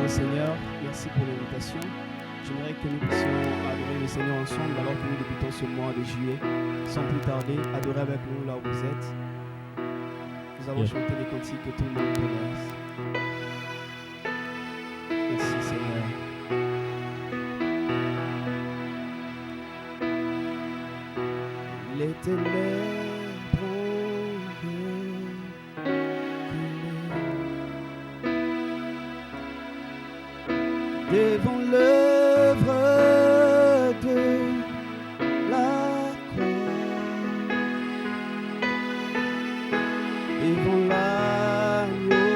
au Seigneur. Merci pour l'invitation. J'aimerais que nous puissions adorer le Seigneur ensemble alors que nous débutons ce mois de juillet. Sans plus tarder, adorez avec nous là où vous êtes. Nous allons chanter des cantiques que tout le monde connaisse. Merci Seigneur. Les ténèbres devant l'œuvre de la croix, devant l'agneau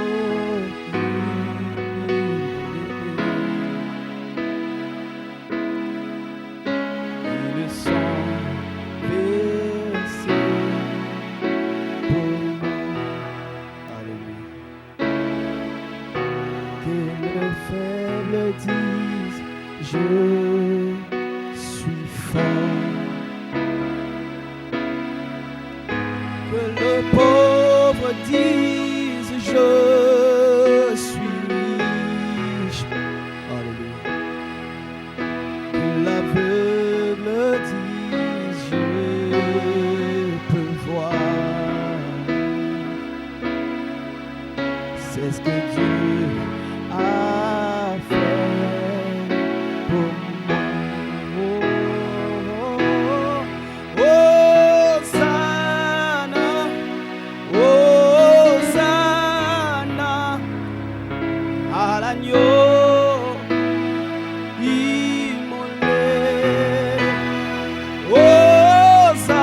et le sang versé pour moi. Alléluia. Que le faible dise je suis fort, que le pauvre dise je suis riche. Alléluia. Que l'aveugle dise je peux voir. C'est ce que Dieu a fait pour moi. Hosanna, Hosanna à l'agneau immolé. Hosanna,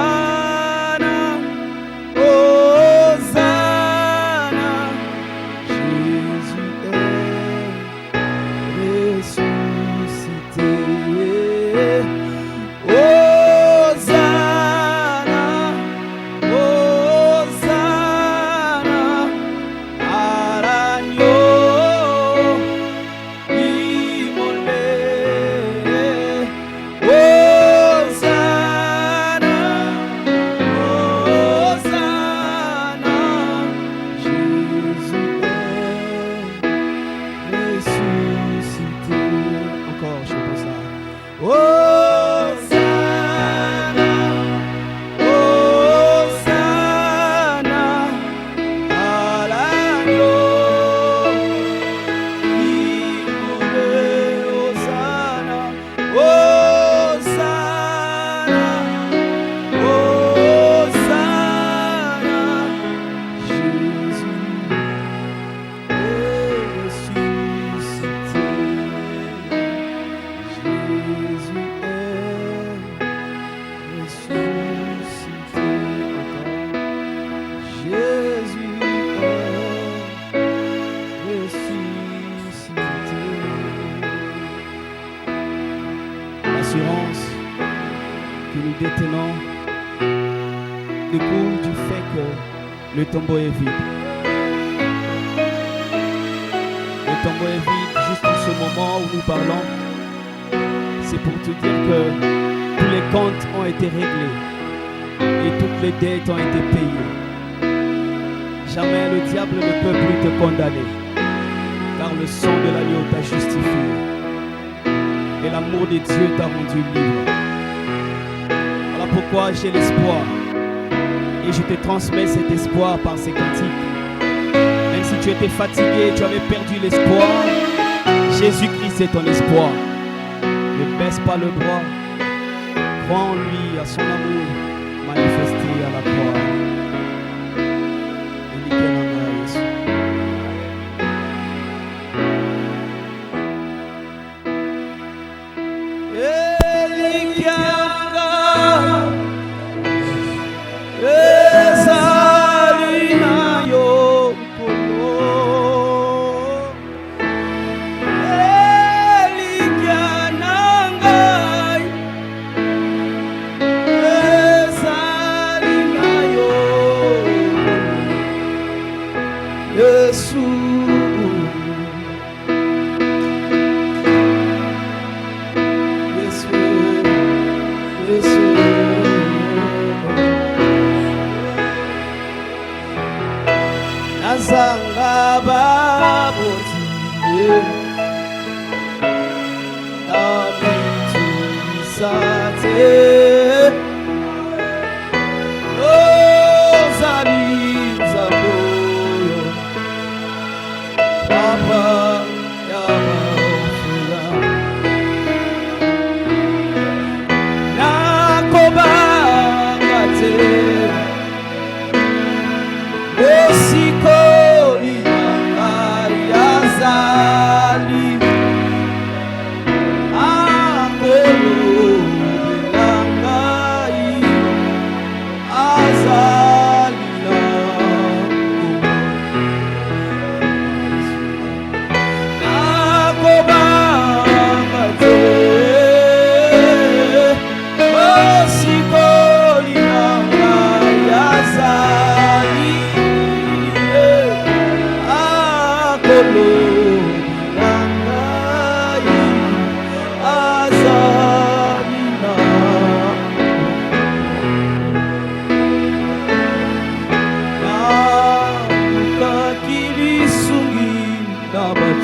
Hosanna, Jésus est ressuscité. Hosanna, Hosanna à l'agneau immolé. Hosanna, Hosanna, Jésus est ressuscité. Encore, chantons ça. Hosanna, Hosanna à l'agneau immolé. Hosanna, Hosanna, Hosanna, Jésus est ressuscité. Jésus est ressuscité encore. Jésus est ressuscité. L'assurance que nous détenons découle du fait que le tombeau est vide. Le tombeau est vide juste en ce moment où nous parlons. C'est pour te dire que tous les comptes ont été réglés et toutes les dettes ont été payées. Jamais le diable ne peut plus te condamner, car le sang de l'agneau t'a justifié et l'amour de Dieu t'a rendu libre. Voilà pourquoi j'ai l'espoir et je te transmets cet espoir par ces cantiques. Même si tu étais fatigué, tu avais perdu l'espoir, Jésus-Christ est ton espoir. Ne baisse pas le bras, crois en lui, à son amour manifesté à la croix.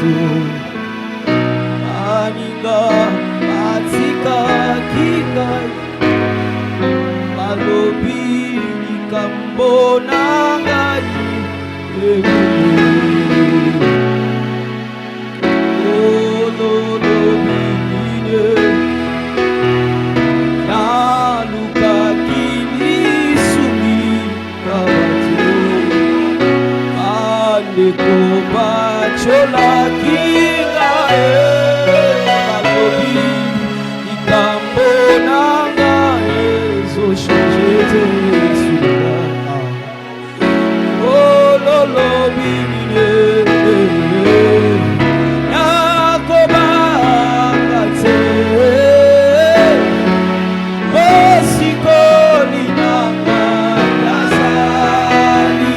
bato aninga atika kikai balobi likambo na ngai chola kinga balobi likambo na ngai ezochange suka ololobi nakobanga te osikoli na ngai yazali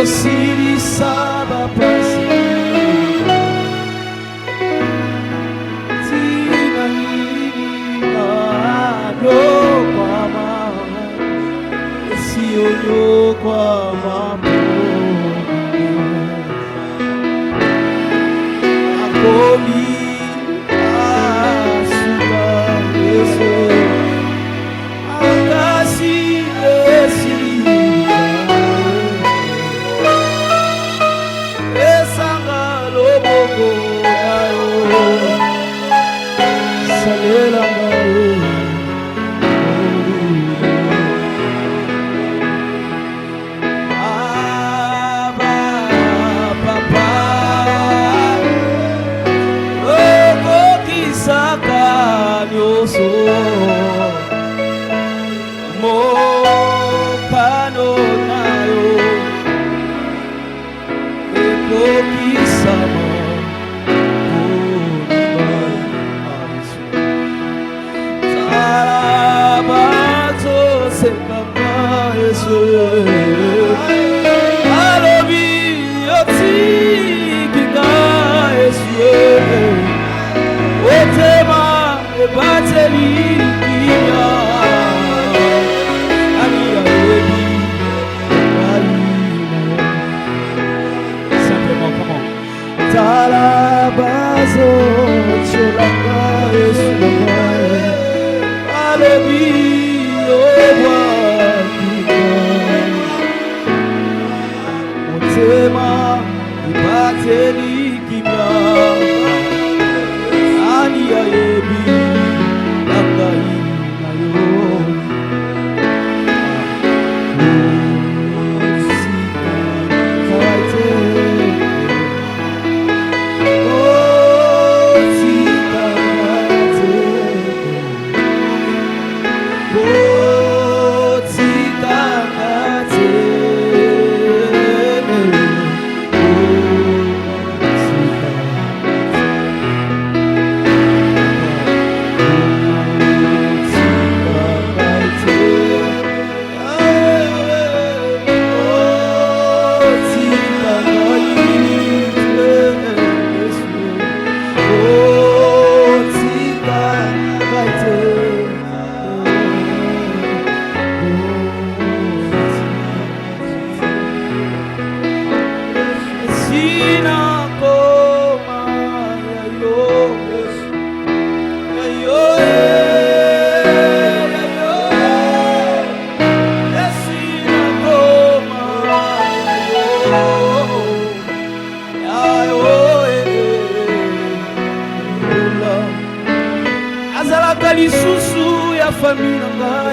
Siri saba pasi tina nina no kwa mama sio no kwa mama akomi asuka yeso akasi esi Ani ya ebi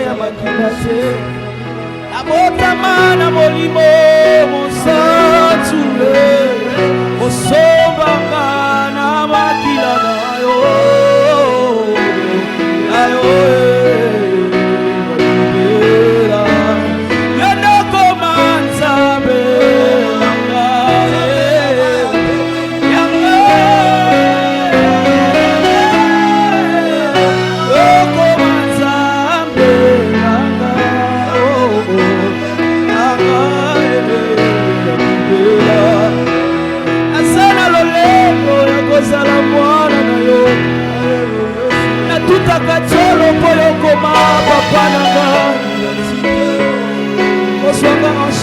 ya makila te abotamana molimo mosatule osombanga na makila na yo ayo en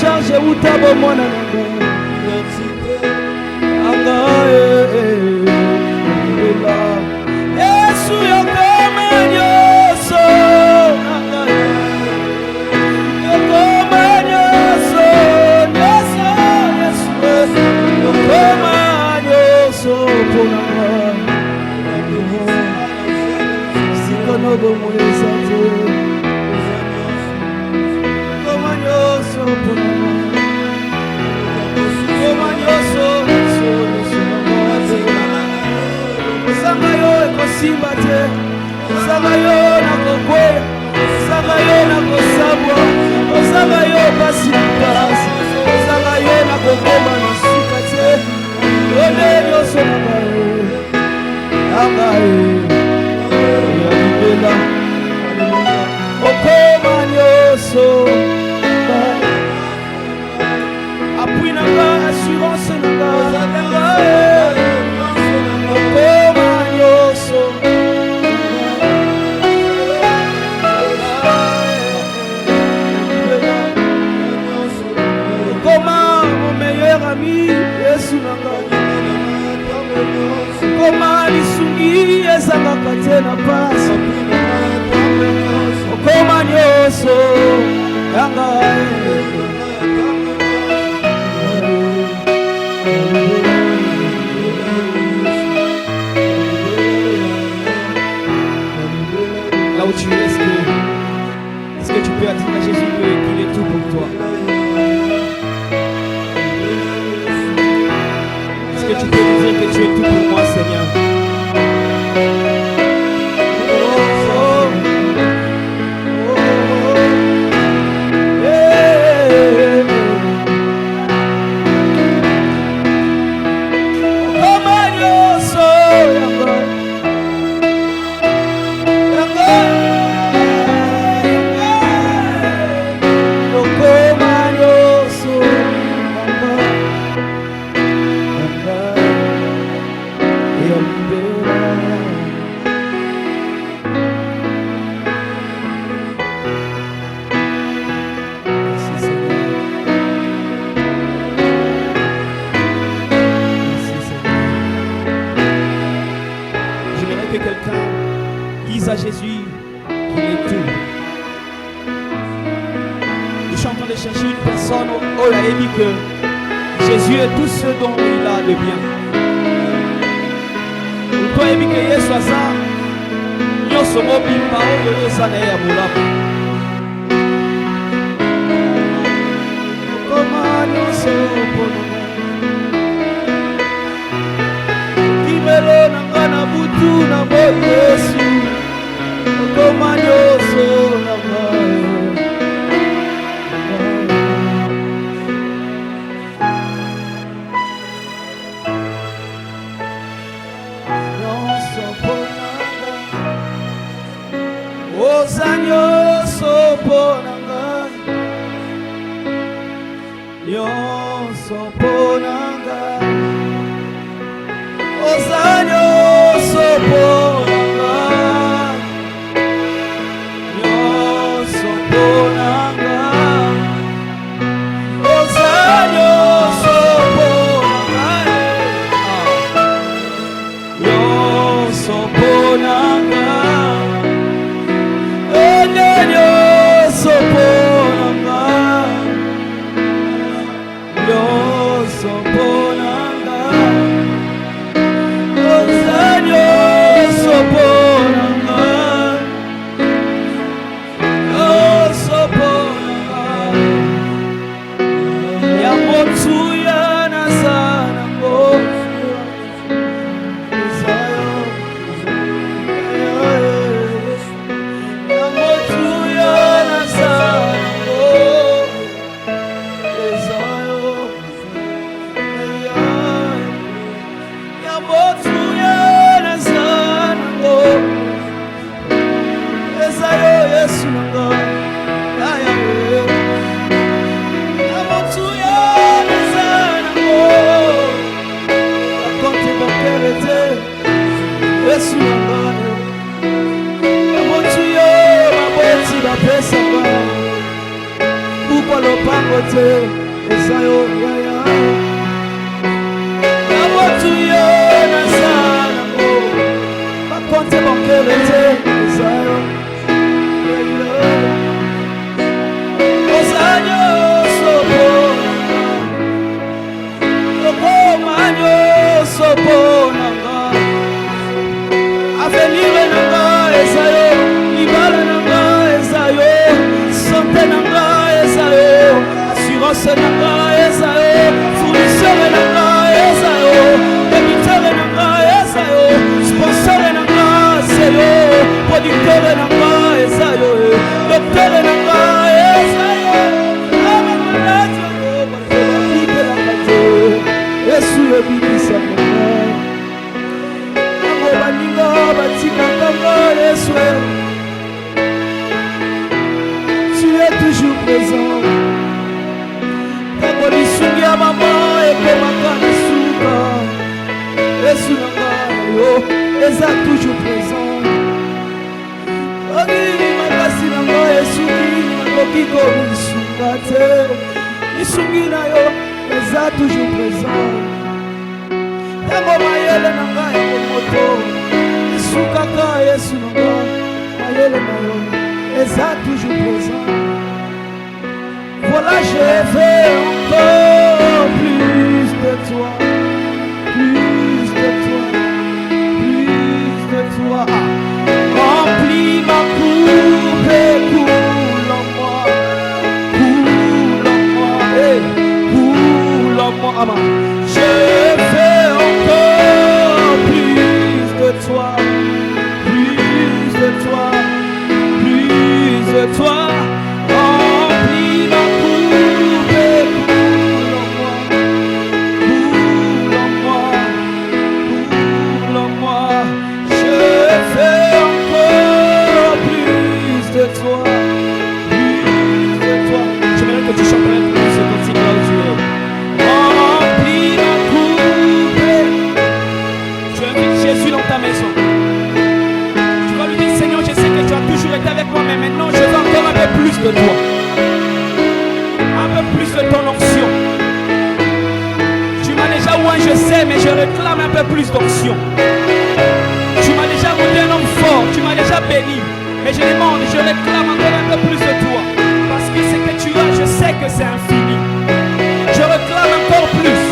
charge ou tabo mona Yesu yokoma nyoso yokoma nyoso nyoso Yesu yokoma nyoso pona sikonobo moyesa te Simbate, Sagayo na kokwe, Sagayo na kosabwa, Sagayo pasipas, Sagayo na kokoma na sukate, Ole nyoso nagaye, Nagaye, Yabibela, Okoma nyoso, Appui naga, assurance naga, Okoma nyoso. Koma lisungi ezanga katena pasi Koma nyoso yanga Là où tu es, est-ce que tu peux dire à Jésus qu'il est tout pour toi? Est-ce que tu peux lui dire que tu es tout pour moi, Seigneur? À Jésus qu'il est tout. Nous sommes en train de chercher une personne où il a dit que Jésus est tout ce dont il a de bien. Toi et que Jésus soit ça, nous sommes mobiles par eux, ça n'est pas pour comment nous sommes pour nous. Qui me l'on a boutou na Jésus. Koma nyoso te ezayo yaya Nabotuyo nasanamo Bakonte bankele te ezayo Osanyo sopo Okomanyo sopo nanga Avenir nanga ezayo Libala nanga ezayo Santé nanga ezayo Assurance nanga ezayo Fournisseur nanga ezayo Débiteur nanga ezayo Sponsor nanga ezayo Producteur nanga ezayo Docteur nanga ezayo Abamalazyo Bakoba nanga Yesu yebibisa nanga Nango baninga batika nanga Yesu Tu es toujours présent. Tango lisungi ya mama ekomaka lisuka Yesu nanga yo eza toujours présent. Oki makasi nanga esungi nakoki komisunga te lisungi na yo eza toujours présent. Tango mayele nanga ya moto esukaka Yesu nanga mayele na yo eza toujours présent. Voilà, je veux encore plus de toi, plus de toi, plus de toi. Remplis ma coupe et coule en moi, coule en moi, amen. Je veux encore plus de toi, plus de toi, plus de toi. De toi, un peu plus de ton onction. Tu m'as déjà oint, je sais, mais je réclame un peu plus d'onction. Tu m'as déjà rendu un homme fort, tu m'as déjà béni, mais je demande, je réclame encore un peu plus de toi, parce que ce que tu as, je sais que c'est infini. Je réclame encore plus.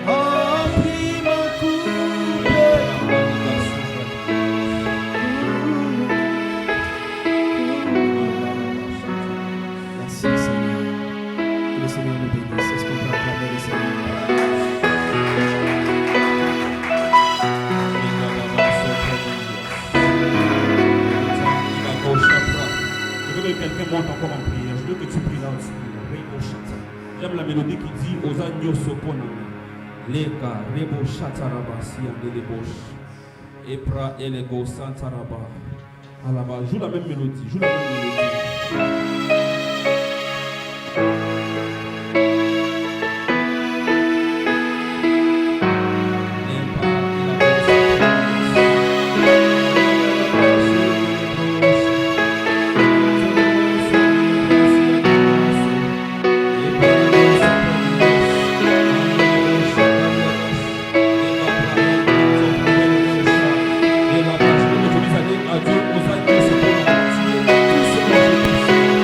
Oh monte encore en prière. Je veux que tu pries là aussi. J'aime la mélodie qui dit aux agneaux soponami. Leka, rebo chatarabasi, andelebosh. Epra, elego, santaraba. Alaba, joue la même mélodie, joue la même mélodie. Adieu aux agneaux, c'est pour la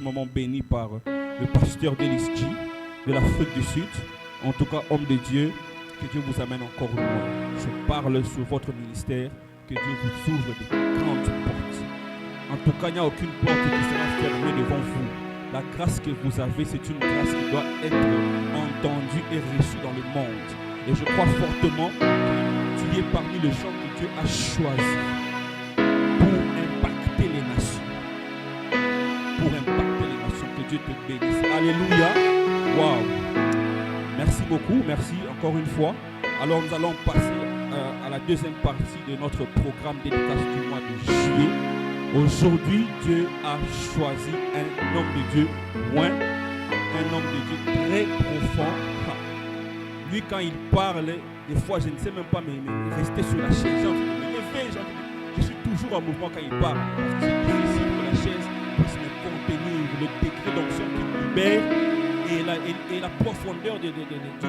moment béni par le pasteur Delis G de l'Afrique du Sud. En tout cas, homme de Dieu, que Dieu vous amène encore loin. Je parle sur votre ministère, que Dieu vous ouvre des grandes portes. En tout cas, il n'y a aucune porte qui sera fermée devant vous. La grâce que vous avez, c'est une grâce qui doit être entendue et reçue dans le monde. Et je crois fortement que tu es parmi les gens que Dieu a choisis pour impacter les nations. Pour impacter les nations. Que Dieu te bénisse. Alléluia. Waouh. Merci beaucoup. Merci encore une fois. Alors nous allons passer à la deuxième partie de notre programme dédicace du mois de juillet. Aujourd'hui, Dieu a choisi un homme de Dieu loin, un homme de Dieu très profond. Lui, quand il parle, des fois, je ne sais même pas mais rester sur la chaise. J'ai envie de me lever, je suis toujours en mouvement quand il parle. Parce que c'est difficile que la chaise puisse me contenir le degré d'onction qu'il libère et la profondeur du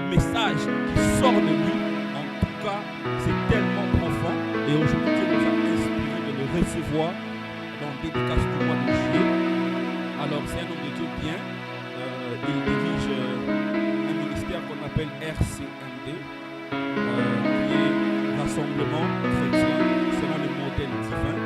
message qui sort de lui. En tout cas, c'est tellement profond. Et aujourd'hui, Dieu nous a inspiré de le recevoir dans le dédicace du mois de juillet. Alors, c'est un homme de Dieu bien. Il dirige un ministère qu'on appelle RCMD, qui est Rassemblement Chrétien selon le modèle divin.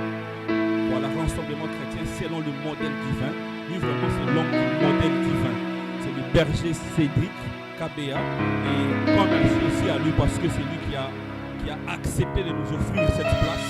Voilà, Rassemblement Chrétien selon le modèle divin. Lui, vraiment, c'est l'homme du modèle divin. C'est le berger Cédric KBA. Et quand merci aussi à lui parce que c'est lui qui a accepté de nous offrir cette place.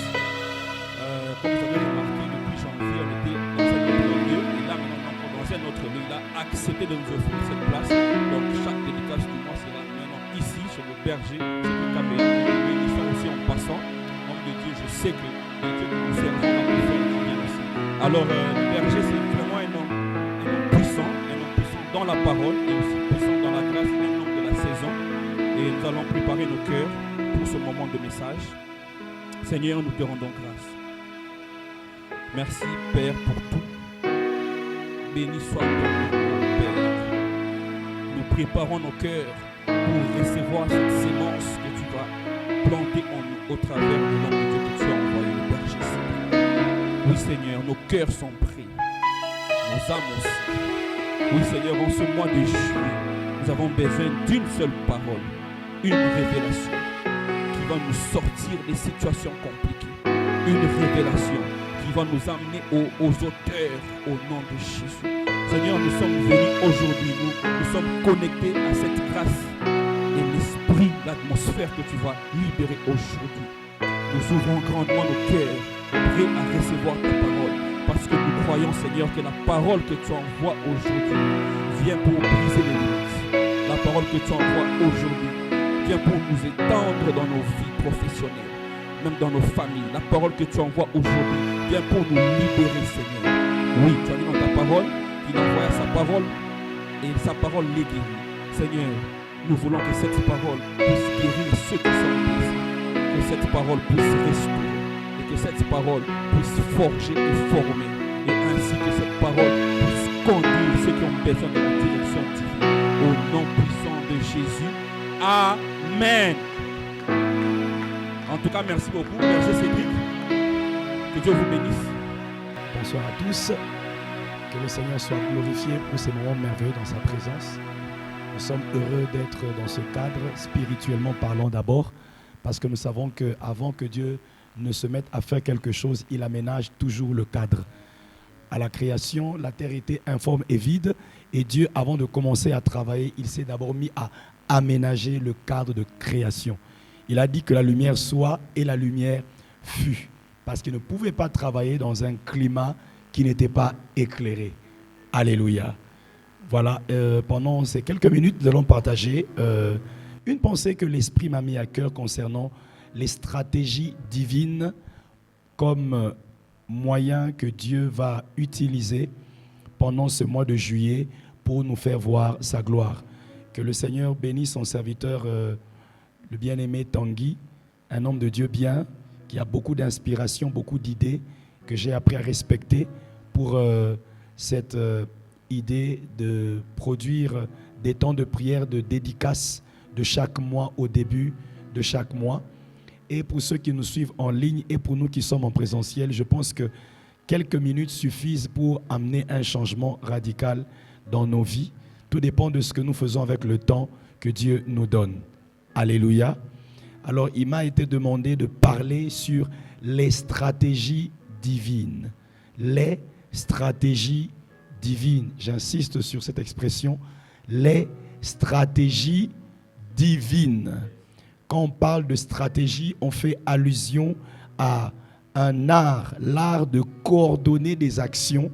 Comme vous avez remarqué, depuis janvier, on était dans un autre lieu. Et là, maintenant, on est dans un autre lieu. Il a accepté de nous offrir cette place. Donc, chaque dédicace du mois sera maintenant ici, chez le berger. C'est le KBA. Nous bénissons aussi en passant. Homme de Dieu, je sais que les dieux que nous servons va nous faire du bien aussi. Alors, le berger, c'est vraiment un homme puissant dans la parole et aussi puissant dans la grâce, un homme de la saison. Et nous allons préparer nos cœurs pour ce moment de message. Seigneur, nous te rendons grâce. Merci, Père, pour tout. Béni soit ton nom, Père. Nous préparons nos cœurs pour recevoir cette sémence que tu vas planter en nous au travers du nom de Dieu que tu as envoyé, le berger Seigneur. Oui, Seigneur, nos cœurs sont prêts. Nos âmes aussi. Oui, Seigneur, en ce mois de juillet, nous avons besoin d'une seule parole, une révélation qui va nous sortir des situations compliquées. Une révélation qui va nous amener aux auteurs au nom de Jésus. Seigneur, nous sommes venus aujourd'hui, nous sommes connectés à cette grâce et l'esprit, l'atmosphère que tu vas libérer aujourd'hui. Nous ouvrons grandement nos cœurs, prêts à recevoir ta parole, parce que nous croyons, Seigneur, que la parole que tu envoies aujourd'hui vient pour briser les limites. La parole que tu envoies aujourd'hui vient pour nous étendre dans nos vies professionnelles, même dans nos familles. La parole que tu envoies aujourd'hui vient pour nous libérer, Seigneur. Oui, tu as dit dans ta parole qu'il envoie sa parole et sa parole les guérit. Seigneur, nous voulons que cette parole puisse guérir ceux qui sont blessés, que cette parole puisse restaurer et que cette parole puisse forger et former, et ainsi que cette parole puisse conduire ceux qui ont besoin de la direction divine. Au nom puissant de Jésus. Amen. En tout cas, merci beaucoup. Merci Cédric. Que Dieu vous bénisse. Bonsoir à tous. Que le Seigneur soit glorifié pour ces moments merveilleux dans sa présence. Nous sommes heureux d'être dans ce cadre, spirituellement parlant d'abord, parce que nous savons qu'avant que Dieu ne se mette à faire quelque chose, il aménage toujours le cadre. À la création, la terre était informe et vide, et Dieu, avant de commencer à travailler, il s'est d'abord mis à aménager le cadre de création. Il a dit que la lumière soit, et la lumière fut, parce qu'il ne pouvait pas travailler dans un climat qui n'était pas éclairé. Alléluia. Voilà, pendant ces quelques minutes, nous allons partager une pensée que l'Esprit m'a mis à cœur concernant les stratégies divines comme moyen que Dieu va utiliser pendant ce mois de juillet pour nous faire voir sa gloire. Que le Seigneur bénisse son serviteur, le bien-aimé Tanguy, un homme de Dieu bien, qui a beaucoup d'inspiration, beaucoup d'idées, que j'ai appris à respecter pour cette idée de produire des temps de prière, de dédicace de chaque mois au début de chaque mois. Et pour ceux qui nous suivent en ligne et pour nous qui sommes en présentiel, je pense que quelques minutes suffisent pour amener un changement radical dans nos vies. Tout dépend de ce que nous faisons avec le temps que Dieu nous donne. Alléluia. Alors, il m'a été demandé de parler sur les stratégies divines. Les stratégies divines. J'insiste sur cette expression. Les stratégies divines. Quand on parle de stratégie, on fait allusion à un art, l'art de coordonner des actions,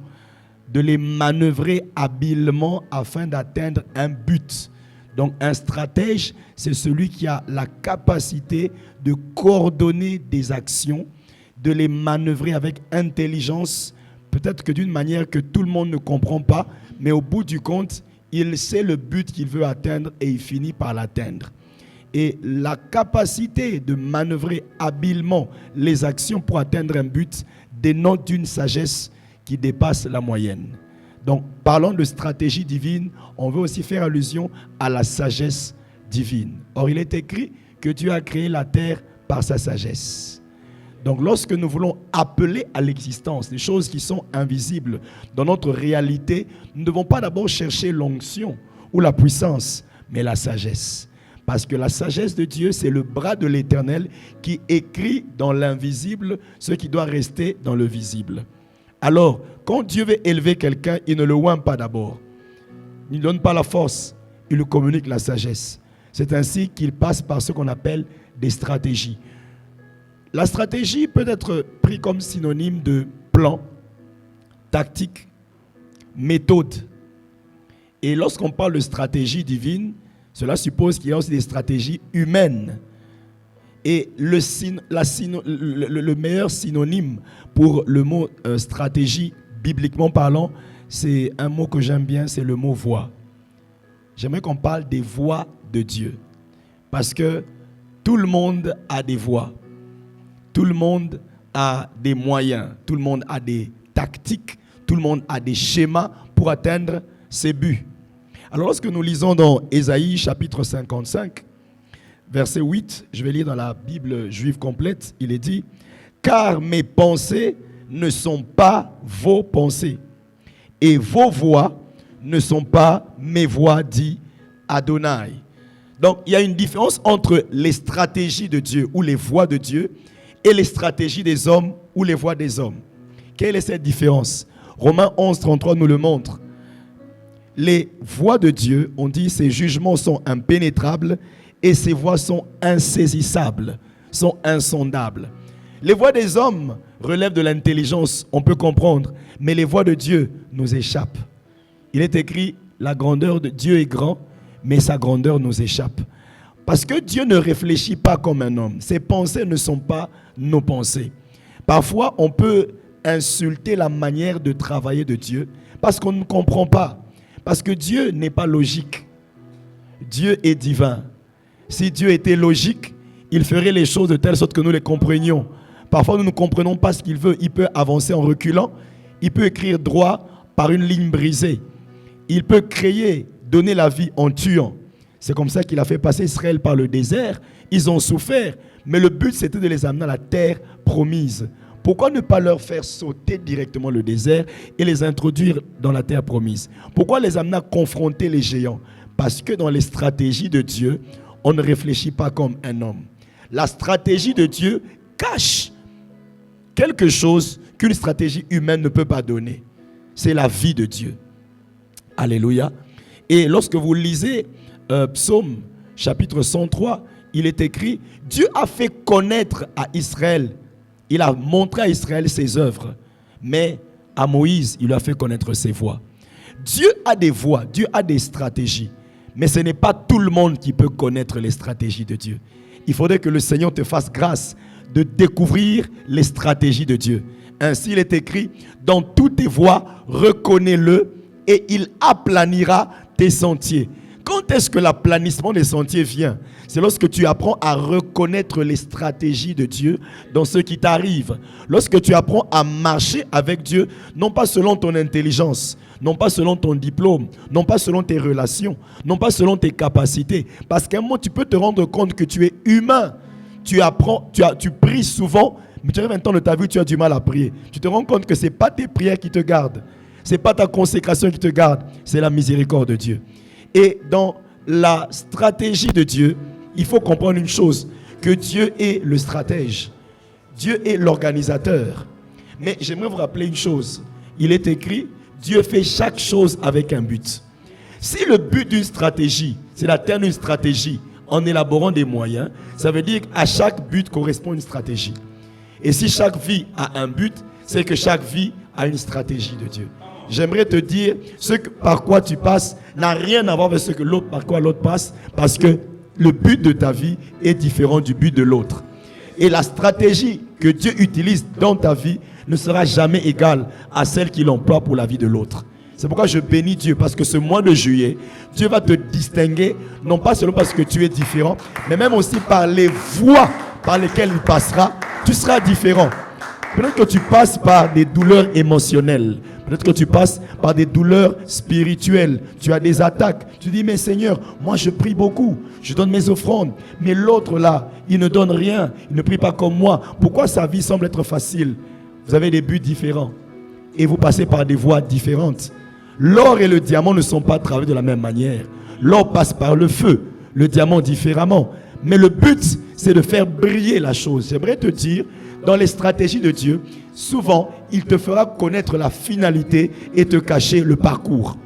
de les manœuvrer habilement afin d'atteindre un but. Donc un stratège, c'est celui qui a la capacité de coordonner des actions, de les manœuvrer avec intelligence, peut-être que d'une manière que tout le monde ne comprend pas, mais au bout du compte, il sait le but qu'il veut atteindre et il finit par l'atteindre. Et la capacité de manœuvrer habilement les actions pour atteindre un but dénote d'une sagesse qui dépasse la moyenne. Donc, parlant de stratégie divine, on veut aussi faire allusion à la sagesse divine. Or, il est écrit que Dieu a créé la terre par sa sagesse. Donc, lorsque nous voulons appeler à l'existence des choses qui sont invisibles dans notre réalité, nous ne devons pas d'abord chercher l'onction ou la puissance, mais la sagesse. Parce que la sagesse de Dieu, c'est le bras de l'Éternel qui écrit dans l'invisible ce qui doit rester dans le visible. Alors, quand Dieu veut élever quelqu'un, il ne le oint pas d'abord. Il ne donne pas la force, il lui communique la sagesse. C'est ainsi qu'il passe par ce qu'on appelle des stratégies. La stratégie peut être prise comme synonyme de plan, tactique, méthode. Et lorsqu'on parle de stratégie divine, cela suppose qu'il y a aussi des stratégies humaines. Et le meilleur synonyme pour le mot stratégie, bibliquement parlant, c'est un mot que j'aime bien, c'est le mot voie. J'aimerais qu'on parle des voies de Dieu. Parce que tout le monde a des voies. Tout le monde a des moyens. Tout le monde a des tactiques. Tout le monde a des schémas pour atteindre ses buts. Alors lorsque nous lisons dans Ésaïe chapitre 55, verset 8, je vais lire dans la Bible juive complète, il est dit « Car mes pensées ne sont pas vos pensées, et vos voix ne sont pas mes voix, dit Adonai. » Donc il y a une différence entre les stratégies de Dieu ou les voix de Dieu et les stratégies des hommes ou les voix des hommes. Quelle est cette différence? Romains 11, 33 nous le montre. Les voies de Dieu, on dit, ses jugements sont impénétrables et ses voies sont insaisissables, sont insondables. Les voies des hommes relèvent de l'intelligence, on peut comprendre, mais les voies de Dieu nous échappent. Il est écrit, la grandeur de Dieu est grand, mais sa grandeur nous échappe. Parce que Dieu ne réfléchit pas comme un homme. Ses pensées ne sont pas nos pensées. Parfois, on peut insulter la manière de travailler de Dieu parce qu'on ne comprend pas. Parce que Dieu n'est pas logique. Dieu est divin. Si Dieu était logique, il ferait les choses de telle sorte que nous les comprenions. Parfois, nous ne comprenons pas ce qu'il veut. Il peut avancer en reculant. Il peut écrire droit par une ligne brisée. Il peut créer, donner la vie en tuant. C'est comme ça qu'il a fait passer Israël par le désert. Ils ont souffert. Mais le but, c'était de les amener à la terre promise. Pourquoi ne pas leur faire sauter directement le désert et les introduire dans la terre promise? Pourquoi les amener à confronter les géants? Parce que dans les stratégies de Dieu, on ne réfléchit pas comme un homme. La stratégie de Dieu cache quelque chose qu'une stratégie humaine ne peut pas donner. C'est la vie de Dieu. Alléluia. Et lorsque vous lisez Psaume chapitre 103, il est écrit, Dieu a fait connaître à Israël. Il a montré à Israël ses œuvres, mais à Moïse, il lui a fait connaître ses voies. Dieu a des voies, Dieu a des stratégies, mais ce n'est pas tout le monde qui peut connaître les stratégies de Dieu. Il faudrait que le Seigneur te fasse grâce de découvrir les stratégies de Dieu. Ainsi, il est écrit, dans toutes tes voies, reconnais-le et il aplanira tes sentiers. Quand est-ce que l'aplanissement des sentiers vient? C'est lorsque tu apprends à reconnaître les stratégies de Dieu dans ce qui t'arrive. Lorsque tu apprends à marcher avec Dieu, non pas selon ton intelligence, non pas selon ton diplôme, non pas selon tes relations, non pas selon tes capacités. Parce qu'à un moment, tu peux te rendre compte que tu es humain. Tu apprends, tu pries souvent, Mais tu arrives un temps de ta vie où tu as du mal à prier. Tu te rends compte que ce n'est pas tes prières qui te gardent. Ce n'est pas ta consécration qui te garde. C'est la miséricorde de Dieu. Et dans la stratégie de Dieu, il faut comprendre une chose, que Dieu est le stratège. Dieu est l'organisateur. Mais j'aimerais vous rappeler une chose. Il est écrit, Dieu fait chaque chose avec un but. Si le but d'une stratégie, c'est d'atteindre une stratégie en élaborant des moyens, ça veut dire qu'à chaque but correspond une stratégie. Et si chaque vie a un but, c'est que chaque vie a une stratégie de Dieu. J'aimerais te dire, ce par quoi tu passes n'a rien à voir avec ce que l'autre, par quoi l'autre passe, parce que le but de ta vie est différent du but de l'autre. Et la stratégie que Dieu utilise dans ta vie ne sera jamais égale à celle qu'il emploie pour la vie de l'autre. C'est pourquoi je bénis Dieu, parce que ce mois de juillet, Dieu va te distinguer, non pas seulement parce que tu es différent, mais même aussi par les voies par lesquelles il passera, tu seras différent. Peut-être que tu passes par des douleurs émotionnelles. Peut-être que tu passes par des douleurs spirituelles. Tu as des attaques. Tu dis, mais Seigneur, moi je prie beaucoup. Je donne mes offrandes. Mais l'autre là, il ne donne rien. Il ne prie pas comme moi. Pourquoi sa vie semble être facile? Vous avez des buts différents. Et vous passez par des voies différentes. L'or et le diamant ne sont pas travaillés de la même manière. L'or passe par le feu. Le diamant différemment. Mais le but, c'est de faire briller la chose. J'aimerais te dire, dans les stratégies de Dieu, souvent, il te fera connaître la finalité et te cacher le parcours.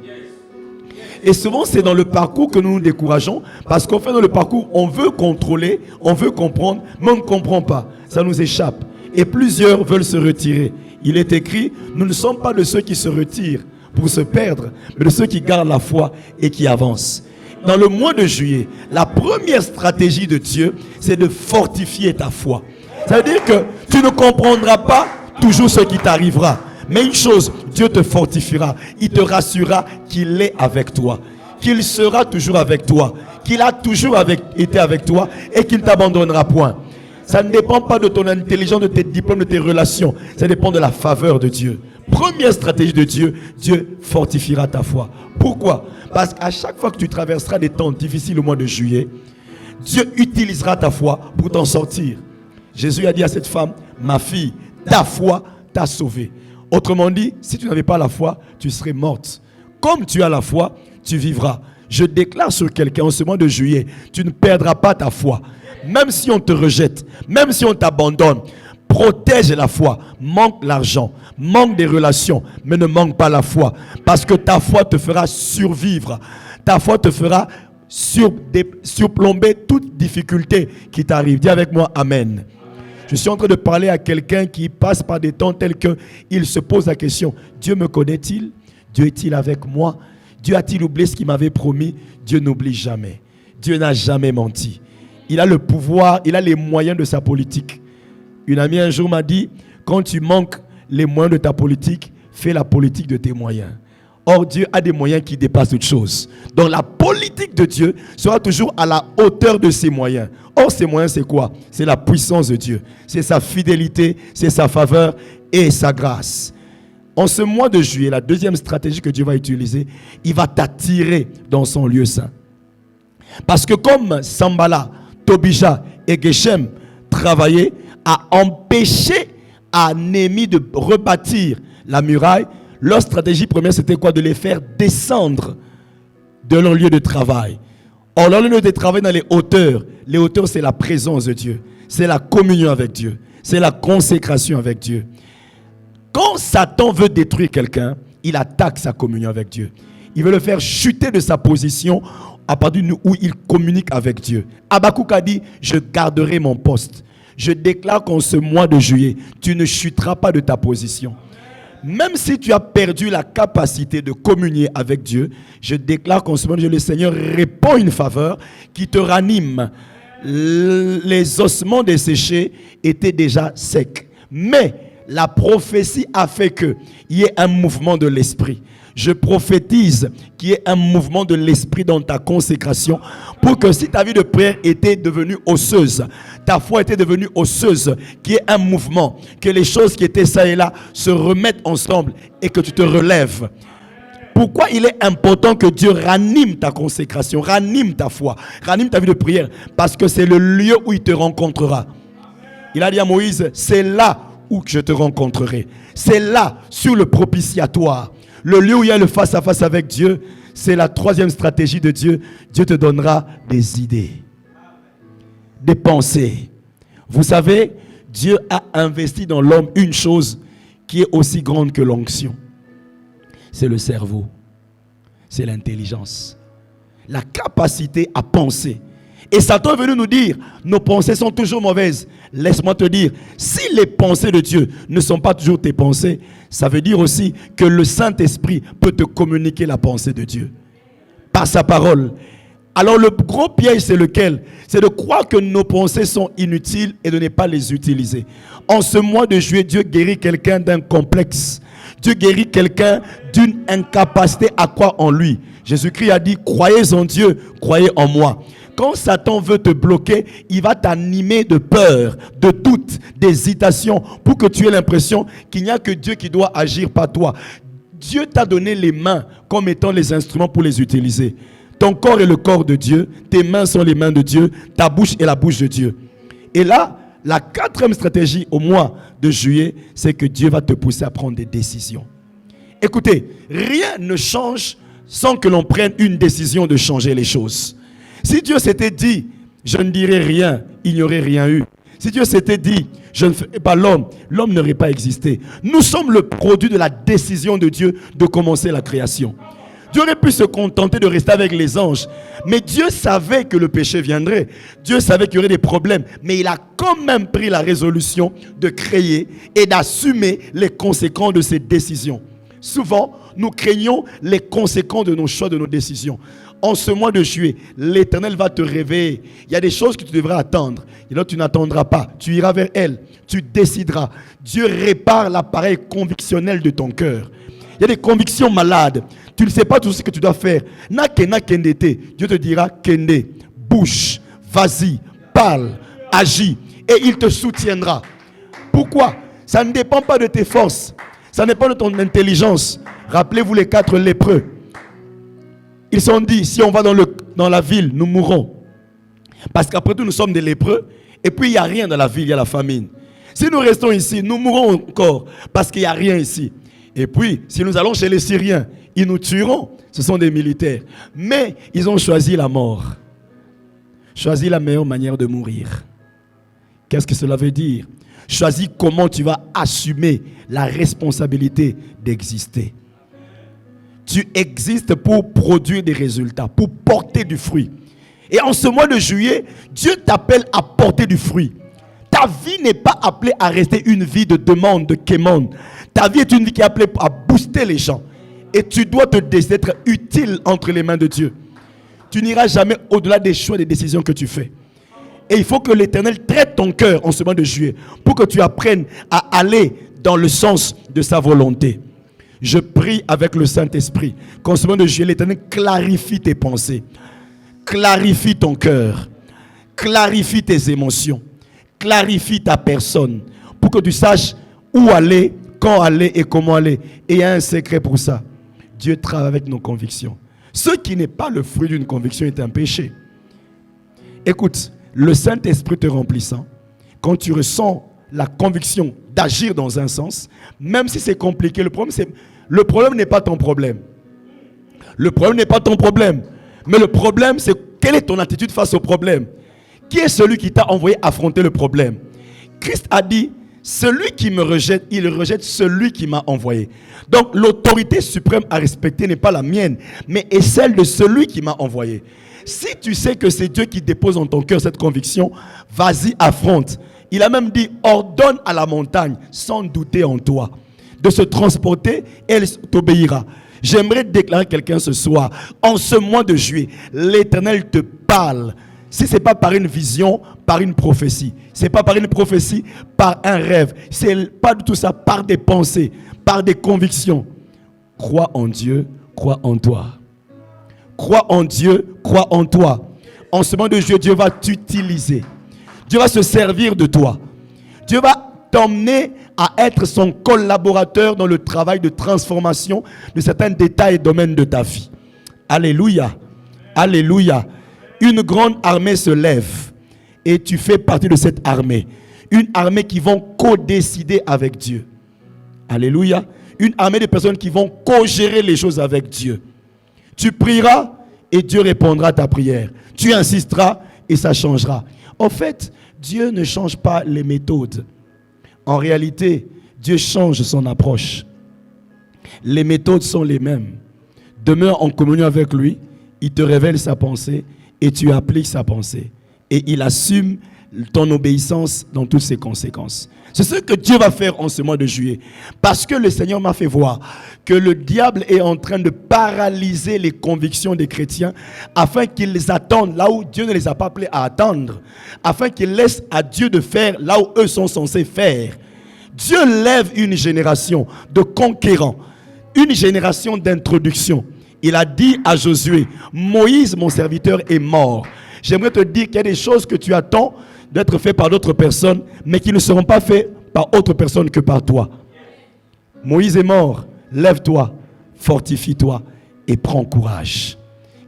Et souvent, c'est dans le parcours que nous nous décourageons, parce qu'en fait, dans le parcours, on veut contrôler, on veut comprendre, mais on ne comprend pas. Ça nous échappe. Et plusieurs veulent se retirer. Il est écrit, nous ne sommes pas de ceux qui se retirent pour se perdre, mais de ceux qui gardent la foi et qui avancent. Dans le mois de juillet, la première stratégie de Dieu, c'est de fortifier ta foi. Ça veut dire que tu ne comprendras pas toujours ce qui t'arrivera. Mais une chose, Dieu te fortifiera. Il te rassurera qu'il est avec toi. Qu'il sera toujours avec toi. Qu'il a toujours été avec toi et qu'il ne t'abandonnera point. Ça ne dépend pas de ton intelligence, de tes diplômes, de tes relations. Ça dépend de la faveur de Dieu. Première stratégie de Dieu, Dieu fortifiera ta foi. Pourquoi? Parce qu'à chaque fois que tu traverseras des temps difficiles au mois de juillet, Dieu utilisera ta foi pour t'en sortir. Jésus a dit à cette femme, ma fille, ta foi t'a sauvée. Autrement dit, si tu n'avais pas la foi, tu serais morte. Comme tu as la foi, tu vivras. Je déclare sur quelqu'un en ce mois de juillet, tu ne perdras pas ta foi. Même si on te rejette, même si on t'abandonne, protège la foi. Manque l'argent, manque des relations, mais ne manque pas la foi. Parce que ta foi te fera survivre. Ta foi te fera surplomber toute difficulté qui t'arrive. Dis avec moi, Amen. Je suis en train de parler à quelqu'un qui passe par des temps tels qu'il se pose la question, Dieu me connaît-il? Dieu est-il avec moi? Dieu a-t-il oublié ce qu'il m'avait promis? Dieu n'oublie jamais. Dieu n'a jamais menti. Il a le pouvoir, il a les moyens de sa politique. Une amie un jour m'a dit, quand tu manques les moyens de ta politique, fais la politique de tes moyens. Or, Dieu a des moyens qui dépassent toute chose. Donc, la politique de Dieu sera toujours à la hauteur de ses moyens. Or, ses moyens, c'est quoi? C'est la puissance de Dieu. C'est sa fidélité, c'est sa faveur et sa grâce. En ce mois de juillet, la deuxième stratégie que Dieu va utiliser, il va t'attirer dans son lieu saint. Parce que comme Sambala, Tobija et Geshem travaillaient à empêcher Néhémie de rebâtir la muraille, leur stratégie première, c'était quoi? De les faire descendre de leur lieu de travail. Or, leur lieu de travail dans les hauteurs, c'est la présence de Dieu. C'est la communion avec Dieu. C'est la consécration avec Dieu. Quand Satan veut détruire quelqu'un, il attaque sa communion avec Dieu. Il veut le faire chuter de sa position à partir où il communique avec Dieu. Habakkuk a dit, je garderai mon poste. Je déclare qu'en ce mois de juillet, tu ne chuteras pas de ta position. Même si tu as perdu la capacité de communier avec Dieu, je déclare qu'en ce moment, le Seigneur répand une faveur qui te ranime. Les ossements desséchés étaient déjà secs. Mais la prophétie a fait qu'il y ait un mouvement de l'esprit. Je prophétise qu'il y ait un mouvement de l'esprit dans ta consécration pour que si ta vie de prière était devenue osseuse, ta foi était devenue osseuse, qu'il y ait un mouvement, que les choses qui étaient ça et là se remettent ensemble et que tu te relèves. Pourquoi il est important que Dieu ranime ta consécration, ranime ta foi, ranime ta vie de prière? Parce que c'est le lieu où il te rencontrera. Il a dit à Moïse, c'est là où je te rencontrerai. C'est là, sur le propitiatoire. Le lieu où il y a le face-à-face avec Dieu, c'est la troisième stratégie de Dieu. Dieu te donnera des idées, des pensées. Vous savez, Dieu a investi dans l'homme une chose qui est aussi grande que l'onction. C'est le cerveau, c'est l'intelligence, la capacité à penser. Et Satan est venu nous dire, nos pensées sont toujours mauvaises. Laisse-moi te dire, si les pensées de Dieu ne sont pas toujours tes pensées, ça veut dire aussi que le Saint-Esprit peut te communiquer la pensée de Dieu par sa parole. Alors le gros piège, c'est lequel? C'est de croire que nos pensées sont inutiles et de ne pas les utiliser. En ce mois de juillet, Dieu guérit quelqu'un d'un complexe. Dieu guérit quelqu'un d'une incapacité à croire en lui. Jésus-Christ a dit, croyez en Dieu, croyez en moi. Quand Satan veut te bloquer, il va t'animer de peur, de doute, d'hésitation, pour que tu aies l'impression qu'il n'y a que Dieu qui doit agir, pas toi. Dieu t'a donné les mains comme étant les instruments pour les utiliser. Ton corps est le corps de Dieu, tes mains sont les mains de Dieu, ta bouche est la bouche de Dieu. Et là, la quatrième stratégie au mois de juillet, c'est que Dieu va te pousser à prendre des décisions. Écoutez, rien ne change sans que l'on prenne une décision de changer les choses. Si Dieu s'était dit, je ne dirai rien, il n'y aurait rien eu. Si Dieu s'était dit, je ne ferai pas l'homme, l'homme n'aurait pas existé. Nous sommes le produit de la décision de Dieu de commencer la création. Dieu aurait pu se contenter de rester avec les anges. Mais Dieu savait que le péché viendrait. Dieu savait qu'il y aurait des problèmes. Mais il a quand même pris la résolution de créer et d'assumer les conséquences de ses décisions. Souvent, nous craignons les conséquences de nos choix, de nos décisions. En ce mois de juillet, l'Éternel va te réveiller. Il y a des choses que tu devras attendre. Et là, tu n'attendras pas. Tu iras vers elle. Tu décideras. Dieu répare l'appareil convictionnel de ton cœur. Il y a des convictions malades. Tu ne sais pas tout ce que tu dois faire. Dieu te dira, Kende, bouge, vas-y, parle, agis. Et il te soutiendra. Pourquoi? Ça ne dépend pas de tes forces. Ça ne dépend pas de ton intelligence. Rappelez-vous les 4 lépreux. Ils sont dit, si on va dans la ville, nous mourrons. Parce qu'après tout, nous sommes des lépreux. Et puis, il n'y a rien dans la ville, il y a la famine. Si nous restons ici, nous mourrons encore. Parce qu'il n'y a rien ici. Et puis, si nous allons chez les Syriens, ils nous tueront. Ce sont des militaires. Mais ils ont choisi la mort. Choisi la meilleure manière de mourir. Qu'est-ce que cela veut dire? Choisis comment tu vas assumer la responsabilité d'exister. Tu existes pour produire des résultats, pour porter du fruit. Et en ce mois de juillet, Dieu t'appelle à porter du fruit. Ta vie n'est pas appelée à rester une vie de demande, de quémande. Ta vie est une vie qui est appelée à booster les gens. Et tu dois te décider d'être utile entre les mains de Dieu. Tu n'iras jamais au-delà des choix et des décisions que tu fais. Et il faut que l'Éternel traite ton cœur en ce mois de juillet pour que tu apprennes à aller dans le sens de sa volonté. Je prie avec le Saint-Esprit qu'en ce mois de juillet, l'Éternel clarifie tes pensées, clarifie ton cœur, clarifie tes émotions, clarifie ta personne pour que tu saches où aller, quand aller et comment aller. Et il y a un secret pour ça. Dieu travaille avec nos convictions. Ce qui n'est pas le fruit d'une conviction est un péché. Écoute, le Saint-Esprit te remplissant, quand tu ressens la conviction d'agir dans un sens, même si c'est compliqué, le problème n'est pas ton problème. Le problème n'est pas ton problème. Mais le problème, c'est quelle est ton attitude face au problème. Qui est celui qui t'a envoyé affronter le problème? Christ a dit, celui qui me rejette, il rejette celui qui m'a envoyé. Donc l'autorité suprême à respecter n'est pas la mienne, mais est celle de celui qui m'a envoyé. Si tu sais que c'est Dieu qui dépose en ton cœur cette conviction, vas-y, affronte. Il a même dit, ordonne à la montagne, sans douter en toi, de se transporter et elle t'obéira. J'aimerais déclarer quelqu'un ce soir, en ce mois de juillet, l'Éternel te parle. Si ce n'est pas par une vision, par une prophétie. Ce n'est pas par une prophétie, par un rêve. Ce n'est pas du tout ça, par des pensées, par des convictions. Crois en Dieu, crois en toi. Crois en Dieu, crois en toi. En ce moment de juillet, Dieu va t'utiliser. Dieu va se servir de toi. Dieu va t'emmener à être son collaborateur dans le travail de transformation de certains détails et domaines de ta vie. Alléluia. Alléluia. Une grande armée se lève et tu fais partie de cette armée. Une armée qui vont co-décider avec Dieu. Alléluia. Une armée de personnes qui vont co-gérer les choses avec Dieu. Tu prieras et Dieu répondra à ta prière. Tu insisteras et ça changera. En fait, Dieu ne change pas les méthodes. En réalité, Dieu change son approche. Les méthodes sont les mêmes. Demeure en communion avec lui, il te révèle sa pensée et tu appliques sa pensée. Et il assume ton obéissance dans toutes ses conséquences. C'est ce que Dieu va faire en ce mois de juillet. Parce que le Seigneur m'a fait voir que le diable est en train de paralyser les convictions des chrétiens afin qu'ils attendent là où Dieu ne les a pas appelés à attendre. Afin qu'ils laissent à Dieu de faire là où eux sont censés faire. Dieu lève une génération de conquérants. Une génération d'introduction. Il a dit à Josué, Moïse, mon serviteur, est mort. J'aimerais te dire qu'il y a des choses que tu attends d'être faites par d'autres personnes, mais qui ne seront pas faites par autre personne que par toi. Moïse est mort. Lève-toi, fortifie-toi et prends courage.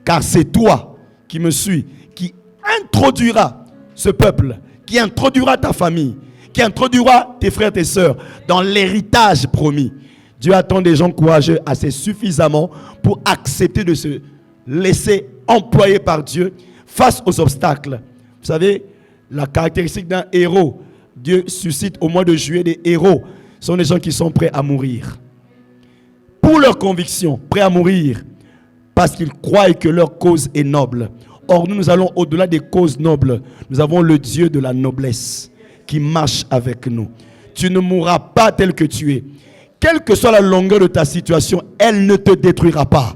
Car c'est toi qui me suis, qui introduira ce peuple, qui introduira ta famille, qui introduira tes frères et tes sœurs dans l'héritage promis. Dieu attend des gens courageux assez suffisamment pour accepter de se laisser employer par Dieu face aux obstacles. Vous savez, la caractéristique d'un héros, Dieu suscite au mois de juillet des héros. Ce sont des gens qui sont prêts à mourir. Pour leur conviction, prêts à mourir parce qu'ils croient que leur cause est noble. Or, nous allons au-delà des causes nobles. Nous avons le Dieu de la noblesse qui marche avec nous. Tu ne mourras pas tel que tu es. Quelle que soit la longueur de ta situation, elle ne te détruira pas.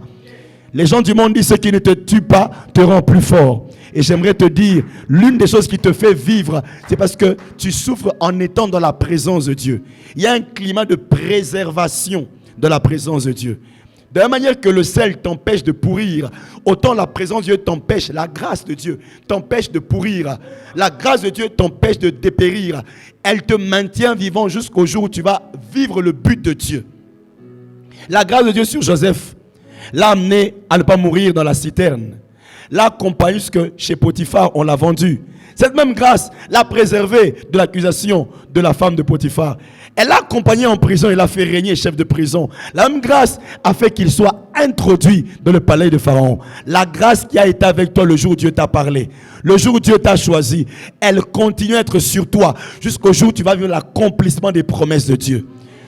Les gens du monde disent ce qui ne te tue pas te rend plus fort. Et j'aimerais te dire, l'une des choses qui te fait vivre, c'est parce que tu souffres en étant dans la présence de Dieu. Il y a un climat de préservation de la présence de Dieu. De la manière que le sel t'empêche de pourrir, autant la présence de Dieu t'empêche, la grâce de Dieu t'empêche de pourrir. La grâce de Dieu t'empêche de dépérir. Elle te maintient vivant jusqu'au jour où tu vas vivre le but de Dieu. La grâce de Dieu sur Joseph l'a amené à ne pas mourir dans la citerne. L'a accompagné jusque chez Potiphar, on l'a vendu. Cette même grâce l'a préservé de l'accusation de la femme de Potiphar. Elle l'a accompagné en prison et l'a fait régner chef de prison. La même grâce a fait qu'il soit introduit dans le palais de Pharaon. La grâce qui a été avec toi le jour où Dieu t'a parlé, le jour où Dieu t'a choisi, elle continue à être sur toi jusqu'au jour où tu vas vivre l'accomplissement des promesses de Dieu.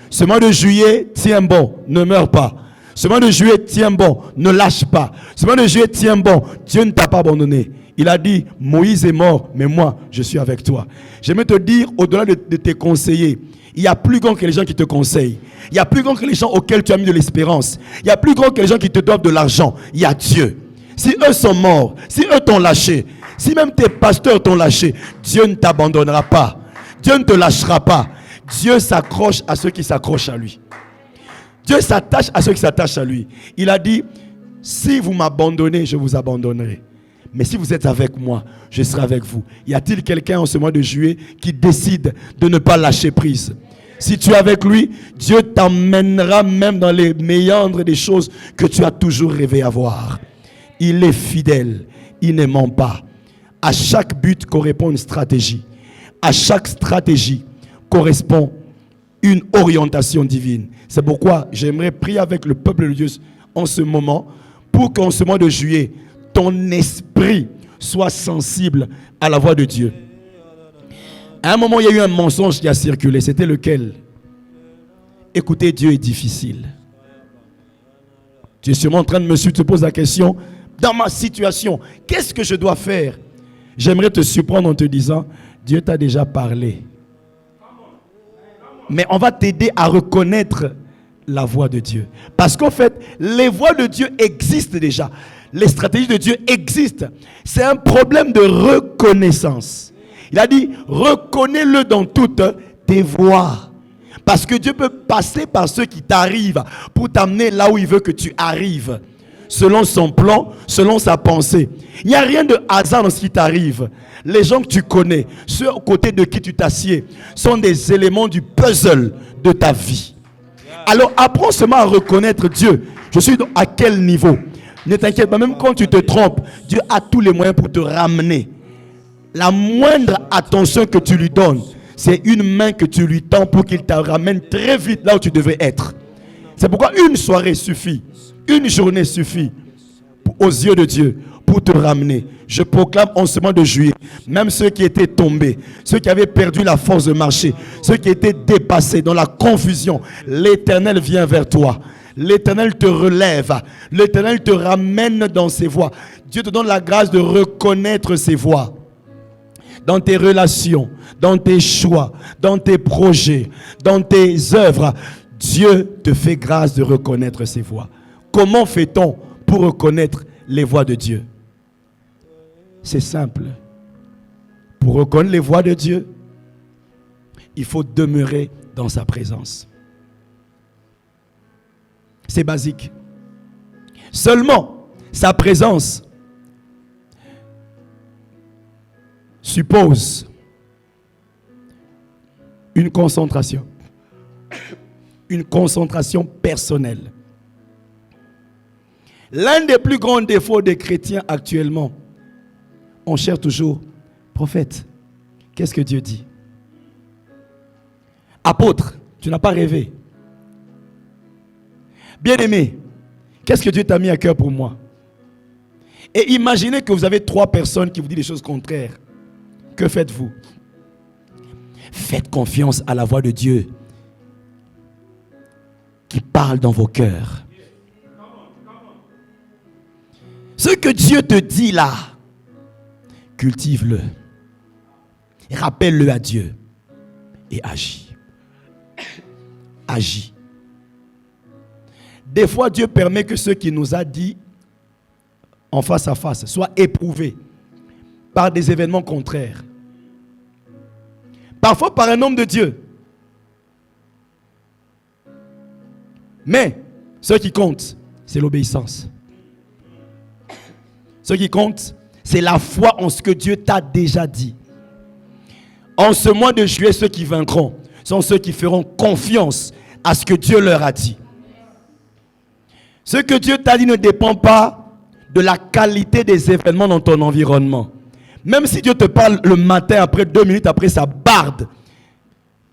Ce mois de juillet, tiens bon, ne meurs pas. Ce mois de juillet, tiens bon, ne lâche pas. Ce mois de juillet, tiens bon, Dieu ne t'a pas abandonné. Il a dit, Moïse est mort, mais moi, je suis avec toi. J'aimerais te dire, au-delà de tes conseillers, il y a plus grand que les gens qui te conseillent. Il y a plus grand que les gens auxquels tu as mis de l'espérance. Il y a plus grand que les gens qui te doivent de l'argent. Il y a Dieu. Si eux sont morts, si eux t'ont lâché, si même tes pasteurs t'ont lâché, Dieu ne t'abandonnera pas. Dieu ne te lâchera pas. Dieu s'accroche à ceux qui s'accrochent à lui. Dieu s'attache à ceux qui s'attachent à lui. Il a dit, si vous m'abandonnez, je vous abandonnerai. Mais si vous êtes avec moi, je serai avec vous. Y a-t-il quelqu'un en ce mois de juillet qui décide de ne pas lâcher prise? Si tu es avec lui, Dieu t'emmènera même dans les méandres des choses que tu as toujours rêvé avoir. Il est fidèle, il ne ment pas. À chaque but correspond une stratégie. À chaque stratégie correspond une orientation divine. C'est pourquoi j'aimerais prier avec le peuple de Dieu en ce moment, pour qu'en ce mois de juillet, ton esprit soit sensible à la voix de Dieu. À un moment, il y a eu un mensonge qui a circulé. C'était lequel? Écouter Dieu est difficile. Tu es sûrement en train de me suivre, tu te poses la question, dans ma situation, qu'est-ce que je dois faire? J'aimerais te surprendre en te disant, Dieu t'a déjà parlé. Mais on va t'aider à reconnaître la voix de Dieu. Parce qu'en fait, les voix de Dieu existent déjà. Les stratégies de Dieu existent. C'est un problème de reconnaissance. Il a dit, reconnais-le dans toutes tes voies. Parce que Dieu peut passer par ceux qui t'arrivent pour t'amener là où il veut que tu arrives. Selon son plan, selon sa pensée. Il n'y a rien de hasard dans ce qui t'arrive. Les gens que tu connais, ceux aux côtés de qui tu t'assieds, sont des éléments du puzzle de ta vie. Alors apprends seulement à reconnaître Dieu. Je suis à quel niveau? Ne t'inquiète pas, même quand tu te trompes, Dieu a tous les moyens pour te ramener. La moindre attention que tu lui donnes, c'est une main que tu lui tends pour qu'il te ramène très vite là où tu devrais être. C'est pourquoi une soirée suffit, une journée suffit aux yeux de Dieu pour te ramener. Je proclame en ce mois de juillet, même ceux qui étaient tombés, ceux qui avaient perdu la force de marcher, ceux qui étaient dépassés dans la confusion, l'Éternel vient vers toi. L'Éternel te relève. L'Éternel te ramène dans ses voies. Dieu te donne la grâce de reconnaître ses voies. Dans tes relations, dans tes choix, dans tes projets, dans tes œuvres, Dieu te fait grâce de reconnaître ses voies. Comment fait-on pour reconnaître les voies de Dieu? C'est simple. Pour reconnaître les voies de Dieu, il faut demeurer dans sa présence. C'est basique. Seulement, sa présence suppose une concentration. Une concentration personnelle. L'un des plus grands défauts des chrétiens actuellement, on cherche toujours, prophète, qu'est-ce que Dieu dit? Apôtre, tu n'as pas rêvé. Bien-aimé, qu'est-ce que Dieu t'a mis à cœur pour moi? Et imaginez que vous avez 3 personnes qui vous disent des choses contraires. Que faites-vous? Faites confiance à la voix de Dieu qui parle dans vos cœurs. Ce que Dieu te dit là, cultive-le. Rappelle-le à Dieu et agis. Agis. Des fois, Dieu permet que ce qu'il nous a dit en face à face soit éprouvé par des événements contraires. Parfois par un homme de Dieu. Mais ce qui compte, c'est l'obéissance. Ce qui compte, c'est la foi en ce que Dieu t'a déjà dit. En ce mois de juillet, ceux qui vaincront sont ceux qui feront confiance à ce que Dieu leur a dit. Ce que Dieu t'a dit ne dépend pas de la qualité des événements dans ton environnement. Même si Dieu te parle le matin, après 2 minutes après ça barde,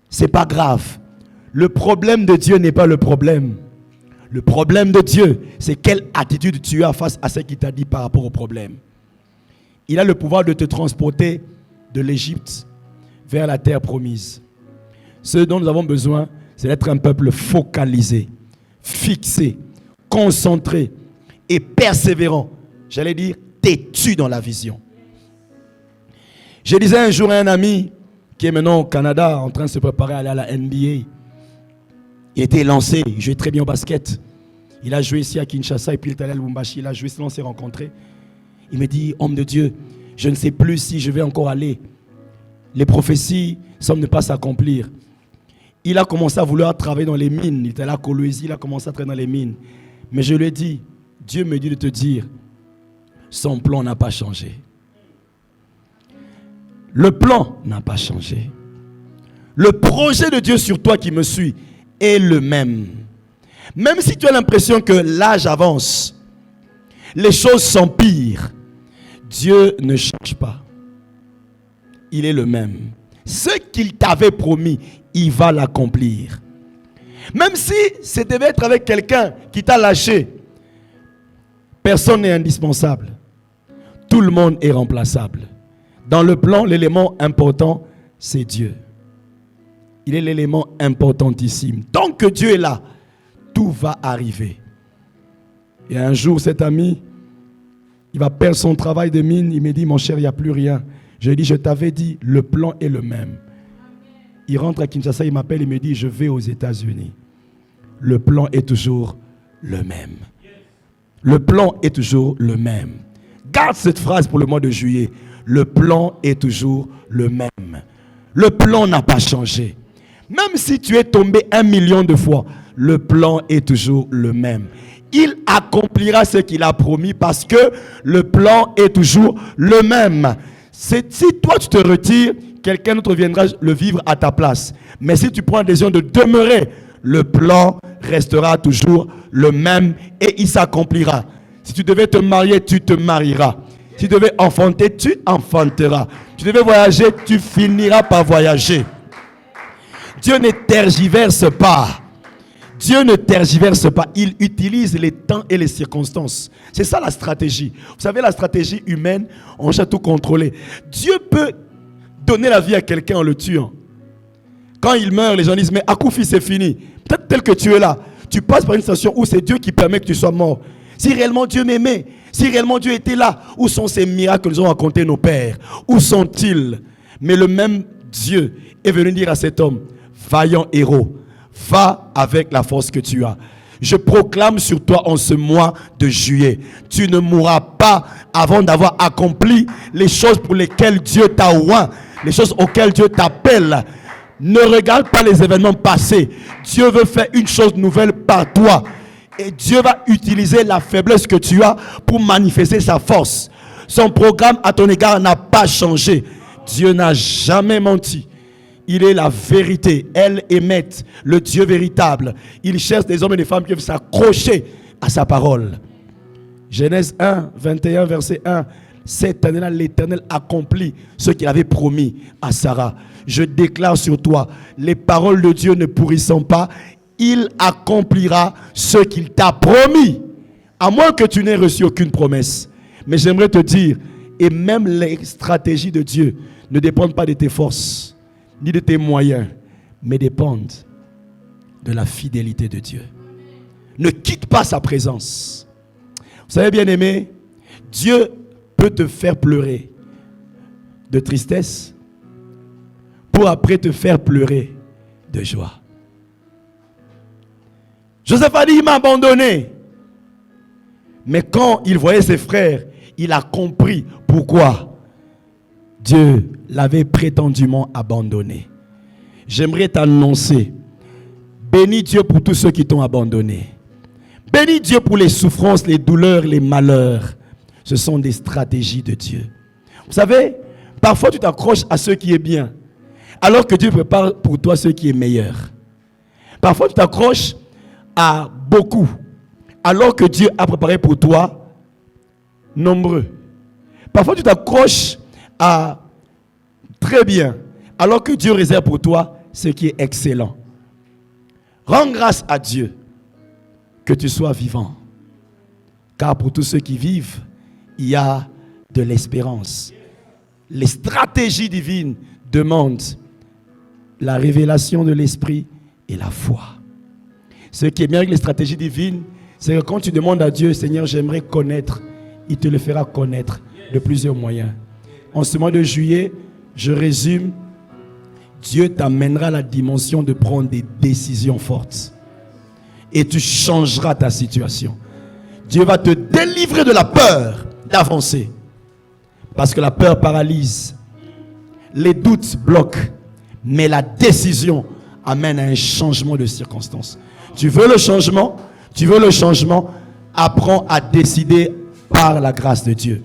c'est pas grave. Le problème de Dieu n'est pas le problème. Le problème de Dieu, c'est quelle attitude tu as face à ce qu'il t'a dit par rapport au problème. Il a le pouvoir de te transporter de l'Égypte vers la terre promise. Ce dont nous avons besoin, c'est d'être un peuple focalisé, fixé, concentré et persévérant. J'allais dire têtu dans la vision. Je disais un jour à un ami qui est maintenant au Canada en train de se préparer à aller à la NBA. Il était lancé, il jouait très bien au basket. Il a joué ici à Kinshasa et puis il est allé à Lubumbashi. Il a joué, sinon on s'est rencontrés. Il me dit, homme de Dieu, je ne sais plus si je vais encore aller. Les prophéties semblent ne pas s'accomplir. Il a commencé à vouloir travailler dans les mines. Il était là à Kolwezi, il a commencé à travailler dans les mines. Mais je lui ai dit, Dieu me dit de te dire, son plan n'a pas changé. Le plan n'a pas changé. Le projet de Dieu sur toi qui me suit est le même. Même si tu as l'impression que l'âge avance, les choses s'empirent, Dieu ne change pas. Il est le même. Ce qu'il t'avait promis, il va l'accomplir. Même si ça devait être avec quelqu'un qui t'a lâché, personne n'est indispensable. Tout le monde est remplaçable. Dans le plan, l'élément important, c'est Dieu. Il est l'élément importantissime. Tant que Dieu est là, tout va arriver. Et un jour, cet ami, il va perdre son travail de mine. Il me dit, mon cher, il n'y a plus rien. Je lui ai dit, je t'avais dit, le plan est le même. Il rentre à Kinshasa, il m'appelle, il me dit, je vais aux États-Unis. Le plan est toujours le même. Le plan est toujours le même. Garde cette phrase pour le mois de juillet. Le plan est toujours le même. Le plan n'a pas changé. Même si tu es tombé 1 million de fois, le plan est toujours le même. Il accomplira ce qu'il a promis parce que le plan est toujours le même. Si toi tu te retires, quelqu'un d'autre viendra le vivre à ta place. Mais si tu prends la décision de demeurer, le plan restera toujours le même et il s'accomplira. Si tu devais te marier, tu te marieras. Si tu devais enfanter, tu enfanteras. Tu devais voyager, tu finiras par voyager. Dieu ne tergiverse pas. Dieu ne tergiverse pas. Il utilise les temps et les circonstances. C'est ça la stratégie. Vous savez, la stratégie humaine, on cherche à tout contrôler. Dieu peut donner la vie à quelqu'un en le tuant. Quand il meurt, les gens disent, mais Akoufi, c'est fini. Peut-être tel que tu es là, tu passes par une situation où c'est Dieu qui permet que tu sois mort. Si réellement Dieu m'aimait, si réellement Dieu était là, où sont ces miracles que nous ont racontés nos pères? Où sont-ils? Mais le même Dieu est venu dire à cet homme, vaillant héros, va avec la force que tu as. Je proclame sur toi en ce mois de juillet, tu ne mourras pas avant d'avoir accompli les choses pour lesquelles Dieu t'a oint, les choses auxquelles Dieu t'appelle. Ne regarde pas les événements passés. Dieu veut faire une chose nouvelle par toi. Et Dieu va utiliser la faiblesse que tu as pour manifester sa force. Son programme à ton égard n'a pas changé. Dieu n'a jamais menti. Il est la vérité. Elle émet le Dieu véritable. Il cherche des hommes et des femmes qui veulent s'accrocher à sa parole. Genèse 1, 21, verset 1. Cette année-là, l'Éternel accomplit ce qu'il avait promis à Sarah. Je déclare sur toi, les paroles de Dieu ne pourrissant pas, il accomplira ce qu'il t'a promis. À moins que tu n'aies reçu aucune promesse. Mais j'aimerais te dire, et même les stratégies de Dieu ne dépendent pas de tes forces, ni de tes moyens, mais dépendent de la fidélité de Dieu. Ne quitte pas sa présence. Vous savez, bien aimé, Dieu peut te faire pleurer de tristesse pour après te faire pleurer de joie. Joseph a dit, il m'a abandonné. Mais quand il voyait ses frères, il a compris pourquoi Dieu l'avait prétendument abandonné. J'aimerais t'annoncer, bénis Dieu pour tous ceux qui t'ont abandonné. Bénis Dieu pour les souffrances, les douleurs, les malheurs. Ce sont des stratégies de Dieu. Vous savez, parfois tu t'accroches à ce qui est bien, alors que Dieu prépare pour toi ce qui est meilleur. Parfois tu t'accroches à beaucoup, alors que Dieu a préparé pour toi nombreux. Parfois tu t'accroches à très bien, alors que Dieu réserve pour toi ce qui est excellent. Rends grâce à Dieu que tu sois vivant, car pour tous ceux qui vivent, il y a de l'espérance. Les stratégies divines demandent la révélation de l'esprit et la foi. Ce qui est bien avec les stratégies divines, c'est que quand tu demandes à Dieu, Seigneur, j'aimerais connaître, il te le fera connaître de plusieurs moyens. En ce mois de juillet, je résume, Dieu t'amènera à la dimension de prendre des décisions fortes. Et tu changeras ta situation. Dieu va te délivrer de la peur d'avancer. Parce que la peur paralyse. Les doutes bloquent. Mais la décision amène à un changement de circonstances. Tu veux le changement? Tu veux le changement? Apprends à décider par la grâce de Dieu.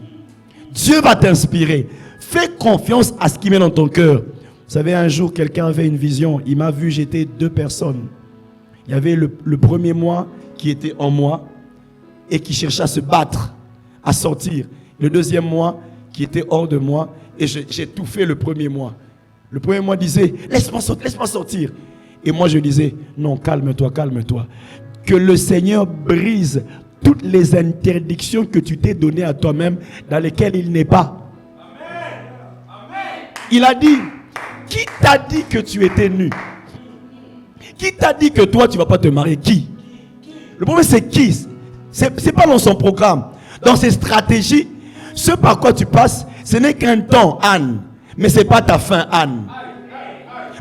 Dieu va t'inspirer. Fais confiance à ce qui met dans ton cœur. Vous savez, un jour, quelqu'un avait une vision. Il m'a vu jeter 2 personnes. Il y avait le premier moi qui était en moi et qui cherchait à se battre, à sortir. Le deuxième moi qui était hors de moi et j'ai tout fait le premier moi. Le premier moi disait, laisse-moi sortir. Et moi je disais, non, calme-toi, calme-toi. Que le Seigneur brise toutes les interdictions que tu t'es données à toi-même dans lesquelles il n'est pas. Il a dit, qui t'a dit que tu étais nu? Qui t'a dit que toi tu ne vas pas te marier? Qui? Le problème c'est qui? C'est pas dans son programme. Dans ses stratégies, ce par quoi tu passes, ce n'est qu'un temps, Anne. Mais ce n'est pas ta fin, Anne.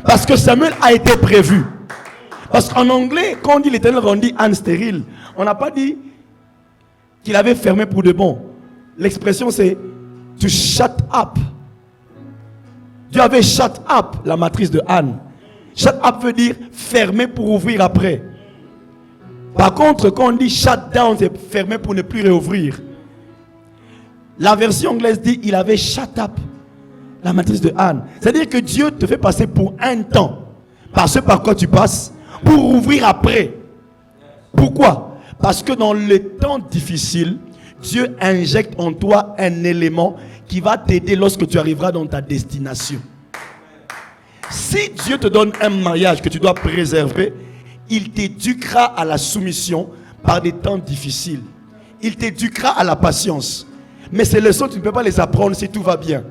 Parce que Samuel a été prévu. Parce qu'en anglais, quand on dit l'Éternel rendit Anne stérile, on n'a pas dit qu'il avait fermé pour de bon. L'expression c'est to shut up. Dieu avait shut up la matrice de Anne. Shut up veut dire fermer pour ouvrir après. Par contre, quand on dit shut down, c'est fermer pour ne plus réouvrir. La version anglaise dit il avait shut up la matrice de Anne. C'est-à-dire que Dieu te fait passer pour un temps par ce par quoi tu passes pour ouvrir après. Pourquoi? Parce que dans les temps difficiles, Dieu injecte en toi un élément qui va t'aider lorsque tu arriveras dans ta destination. Si Dieu te donne un mariage que tu dois préserver, il t'éduquera à la soumission par des temps difficiles. Il t'éduquera à la patience. Mais ces leçons, tu ne peux pas les apprendre si tout va bien.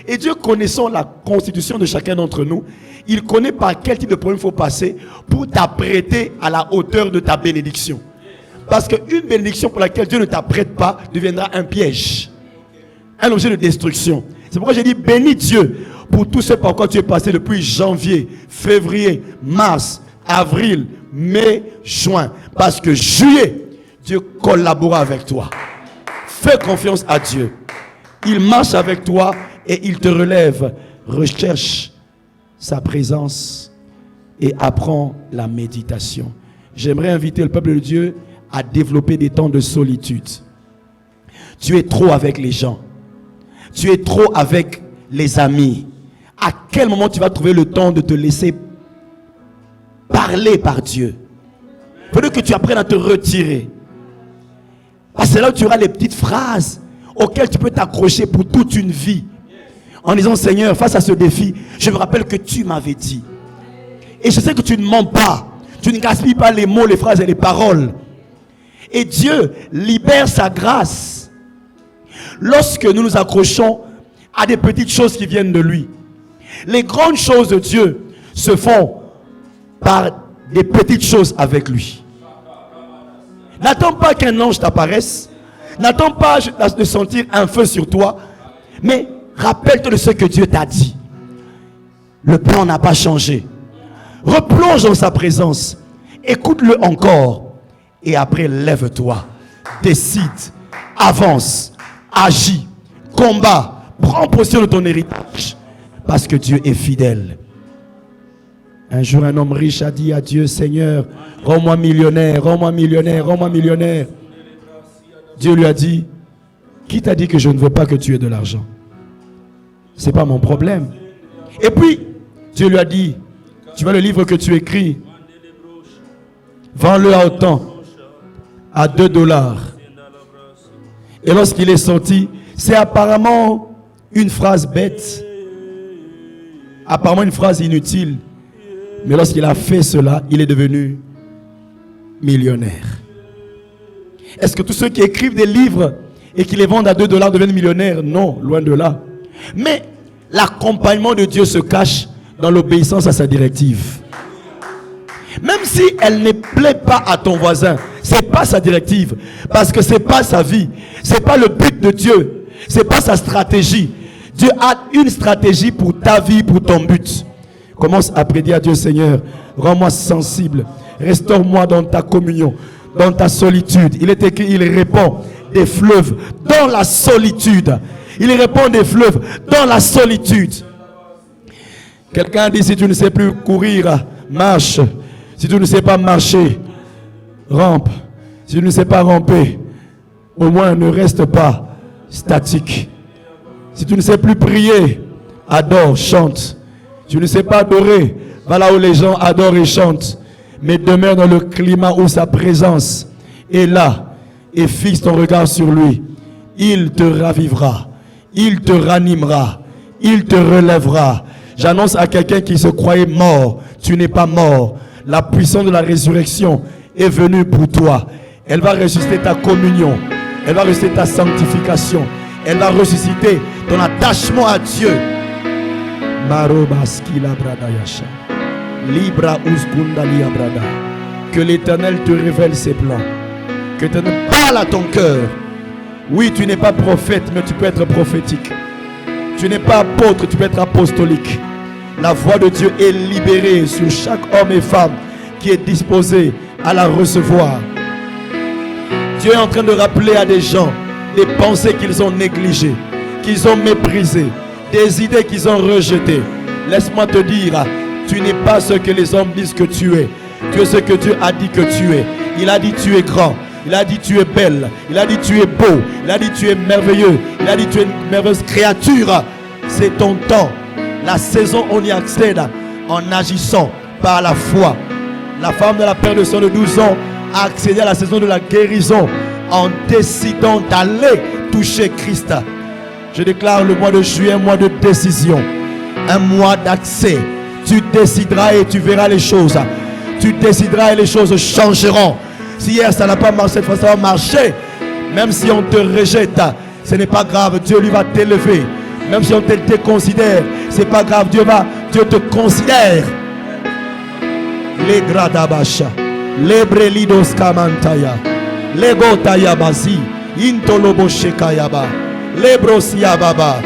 Et Dieu, connaissant la constitution de chacun d'entre nous, il connaît par quel type de problème il faut passer pour t'apprêter à la hauteur de ta bénédiction. Parce qu'une bénédiction pour laquelle Dieu ne t'apprête pas deviendra un piège, un objet de destruction. C'est pourquoi j'ai dit bénis Dieu pour tout ce par quoi tu es passé depuis janvier, février, mars, avril, mai, juin. Parce que juillet, Dieu collabore avec toi. Fais confiance à Dieu. Il marche avec toi et il te relève. Recherche sa présence et apprends la méditation. J'aimerais inviter le peuple de Dieu à développer des temps de solitude. Tu es trop avec les gens. Tu es trop avec les amis. À quel moment tu vas trouver le temps de te laisser parler par Dieu? Il faudrait que tu apprennes à te retirer. Parce que c'est là où tu auras les petites phrases auxquelles tu peux t'accrocher pour toute une vie. En disant, Seigneur, face à ce défi, je me rappelle que tu m'avais dit. Et je sais que tu ne mens pas. Tu ne gaspilles pas les mots, les phrases et les paroles. Et Dieu libère sa grâce lorsque nous nous accrochons à des petites choses qui viennent de lui. Les grandes choses de Dieu se font par des petites choses avec lui. N'attends pas qu'un ange t'apparaisse. N'attends pas de sentir un feu sur toi. Mais rappelle-toi de ce que Dieu t'a dit. Le plan n'a pas changé. Replonge dans sa présence. Écoute-le encore. Et après, lève-toi. Décide. Avance. Agis. Combat. Prends possession de ton héritage. Parce que Dieu est fidèle. Un jour, un homme riche a dit à Dieu, Seigneur, rends-moi millionnaire, rends-moi millionnaire, rends-moi millionnaire. Dieu lui a dit, qui t'a dit que je ne veux pas que tu aies de l'argent? Ce n'est pas mon problème. Et puis, Dieu lui a dit, tu vois le livre que tu écris, vends-le à autant, à $2. Et lorsqu'il est sorti, c'est apparemment une phrase bête, apparemment une phrase inutile. Mais lorsqu'il a fait cela, il est devenu millionnaire. Est-ce que tous ceux qui écrivent des livres et qui les vendent à $2 deviennent millionnaires? Non, loin de là. Mais l'accompagnement de Dieu se cache dans l'obéissance à sa directive. Même si elle ne plaît pas à ton voisin, c'est pas sa directive, parce que c'est pas sa vie, c'est pas le but de Dieu, c'est pas sa stratégie. Dieu a une stratégie pour ta vie, pour ton but. Commence à prier à Dieu, Seigneur, rends-moi sensible, restaure-moi dans ta communion, dans ta solitude. Il est écrit, il répand des fleuves dans la solitude. Il répand des fleuves dans la solitude. Quelqu'un dit, si tu ne sais plus courir, marche. Si tu ne sais pas marcher, rampe. Si tu ne sais pas ramper, au moins ne reste pas statique. Si tu ne sais plus prier, adore, chante. Si tu ne sais pas adorer, va là où les gens adorent et chantent. Mais demeure dans le climat où sa présence est là et fixe ton regard sur lui. Il te ravivera, il te ranimera, il te relèvera. J'annonce à quelqu'un qui se croyait mort, tu n'es pas mort. La puissance de la résurrection est venue pour toi. Elle va ressusciter ta communion. Elle va ressusciter ta sanctification. Elle va ressusciter ton attachement à Dieu. Que l'Éternel te révèle ses plans. Que l'Éternel parle à ton cœur. Oui, tu n'es pas prophète, mais tu peux être prophétique. Tu n'es pas apôtre, tu peux être apostolique. La voix de Dieu est libérée sur chaque homme et femme qui est disposé à la recevoir. Dieu est en train de rappeler à des gens des pensées qu'ils ont négligées, qu'ils ont méprisées, des idées qu'ils ont rejetées. Laisse-moi te dire, tu n'es pas ce que les hommes disent que tu es. Tu es ce que Dieu a dit que tu es. Il a dit tu es grand. Il a dit tu es belle. Il a dit tu es beau. Il a dit tu es merveilleux. Il a dit tu es une merveilleuse créature. C'est ton temps. La saison, on y accède en agissant par la foi. La femme de la perte de sang de 12 ans a accédé à la saison de la guérison en décidant d'aller toucher Christ. Je déclare le mois de juillet un mois de décision, un mois d'accès. Tu décideras et tu verras les choses. Tu décideras et les choses changeront. Si hier ça n'a pas marché, cette fois ça va marcher. Même si on te rejette, ce n'est pas grave, Dieu lui va t'élever. Même si on te déconsidère, c'est pas grave, Dieu te considère. Les gradabasha, les brelidos kamantaya, les gotaya basi, intolobo shekayaba, les brosiababa,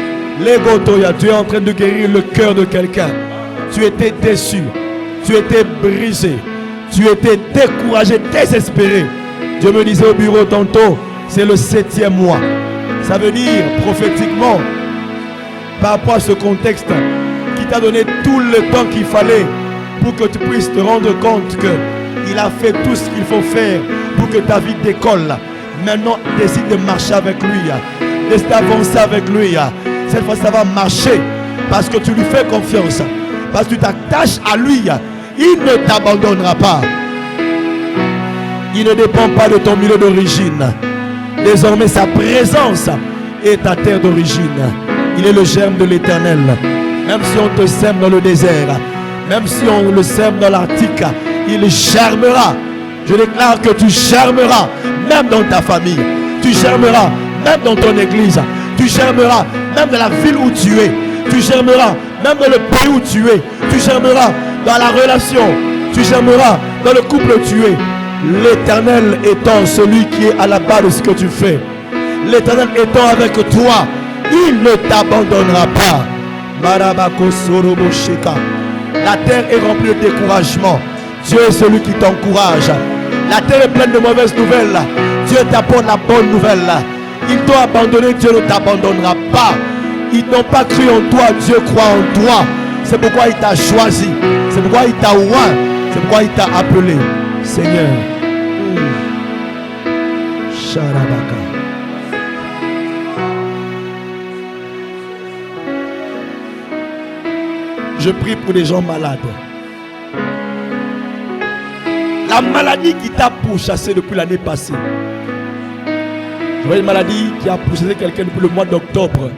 les gotoya. Tu es en train de guérir le cœur de quelqu'un. Tu étais déçu, tu étais brisé, tu étais découragé, désespéré. Dieu me disait au bureau tantôt, c'est le 7e mois. Ça veut dire prophétiquement, par rapport à ce contexte, qui t'a donné tout le temps qu'il fallait pour que tu puisses te rendre compte qu'il a fait tout ce qu'il faut faire pour que ta vie décolle. Maintenant, décide de marcher avec lui, décide d'avancer avec lui. Cette fois, ça va marcher parce que tu lui fais confiance, parce que tu t'attaches à lui. Il ne t'abandonnera pas. Il ne dépend pas de ton milieu d'origine. Désormais, sa présence est ta terre d'origine. Il est le germe de l'Éternel. Même si on te sème dans le désert, même si on le sème dans l'Arctique, il germera. Je déclare que tu germeras même dans ta famille. Tu germeras même dans ton église. Tu germeras même dans la ville où tu es. Tu germeras même dans le pays où tu es. Tu germeras dans la relation. Tu germeras dans le couple où tu es. L'Éternel étant celui qui est à la base de ce que tu fais. L'Éternel étant avec toi, il ne t'abandonnera pas. La terre est remplie de découragement. Dieu est celui qui t'encourage. La terre est pleine de mauvaises nouvelles. Dieu t'apporte la bonne nouvelle. Ils t'ont abandonné, Dieu ne t'abandonnera pas. Ils n'ont pas cru en toi, Dieu croit en toi. C'est pourquoi il t'a choisi. C'est pourquoi il t'a oint. C'est pourquoi il t'a appelé. Seigneur. Sharabaka. Je prie pour les gens malades. La maladie qui t'a pourchassé depuis l'année passée. Je vois une maladie qui a pourchassé quelqu'un depuis le mois d'octobre.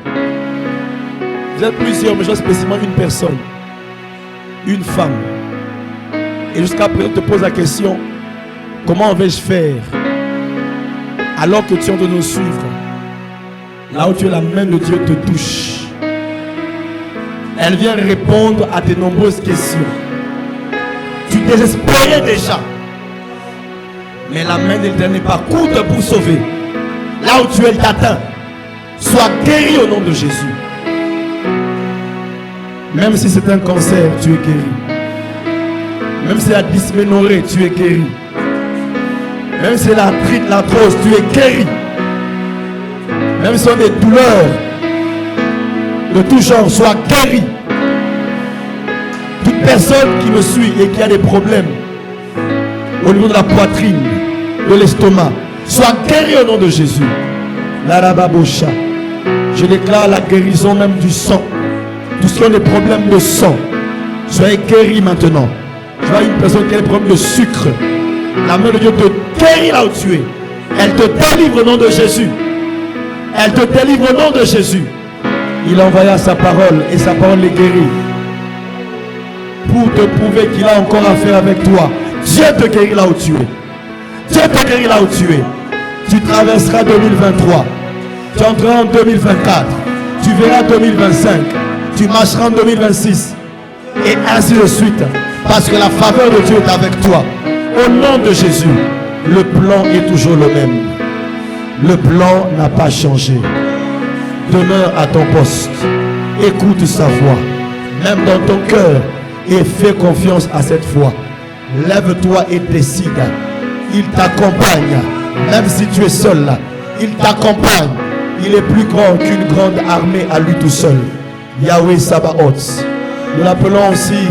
Vous êtes plusieurs, mais je vois spécifiquement une personne. Une femme. Et jusqu'à présent, te pose la question, comment vais-je faire alors que tu es en train de nous suivre? Là où tu es, la main de Dieu te touche. Elle vient répondre à tes nombreuses questions. Tu désespérais déjà. Mais la main de l'Éternel n'est pas courte pour sauver. Là où tu es, elle t'atteint. Sois guéri au nom de Jésus. Même si c'est un cancer, tu es guéri. Même si c'est la dysménorrhée, tu es guéri. Même si c'est l'arthrite, l'arthrose, tu es guéri. Même si ce sont des douleurs de tout genre, sois guéri. Toute personne qui me suit et qui a des problèmes au niveau de la poitrine, de l'estomac, sois guéri au nom de Jésus. Larababosha. Je déclare la guérison même du sang. Tous ceux qui ont des problèmes de sang, soyez guéris maintenant. Je vois une personne qui a des problèmes de sucre. La main de Dieu te guérit là où tu es. Elle te délivre au nom de Jésus. Elle te délivre au nom de Jésus. Il envoya sa parole et sa parole les guérit. Pour te prouver qu'il a encore affaire avec toi. Dieu te guérit là où tu es. Dieu te guérit là où tu es. Tu traverseras 2023. Tu entreras en 2024. Tu verras 2025. Tu marcheras en 2026. Et ainsi de suite. Parce que la faveur de Dieu est avec toi. Au nom de Jésus, le plan est toujours le même. Le plan n'a pas changé. Demeure à ton poste. Écoute sa voix. Même dans ton cœur. Et fais confiance à cette voix. Lève-toi et décide. Il t'accompagne. Même si tu es seul là. Il t'accompagne. Il est plus grand qu'une grande armée à lui tout seul. Yahweh Sabaoth. Nous l'appelons aussi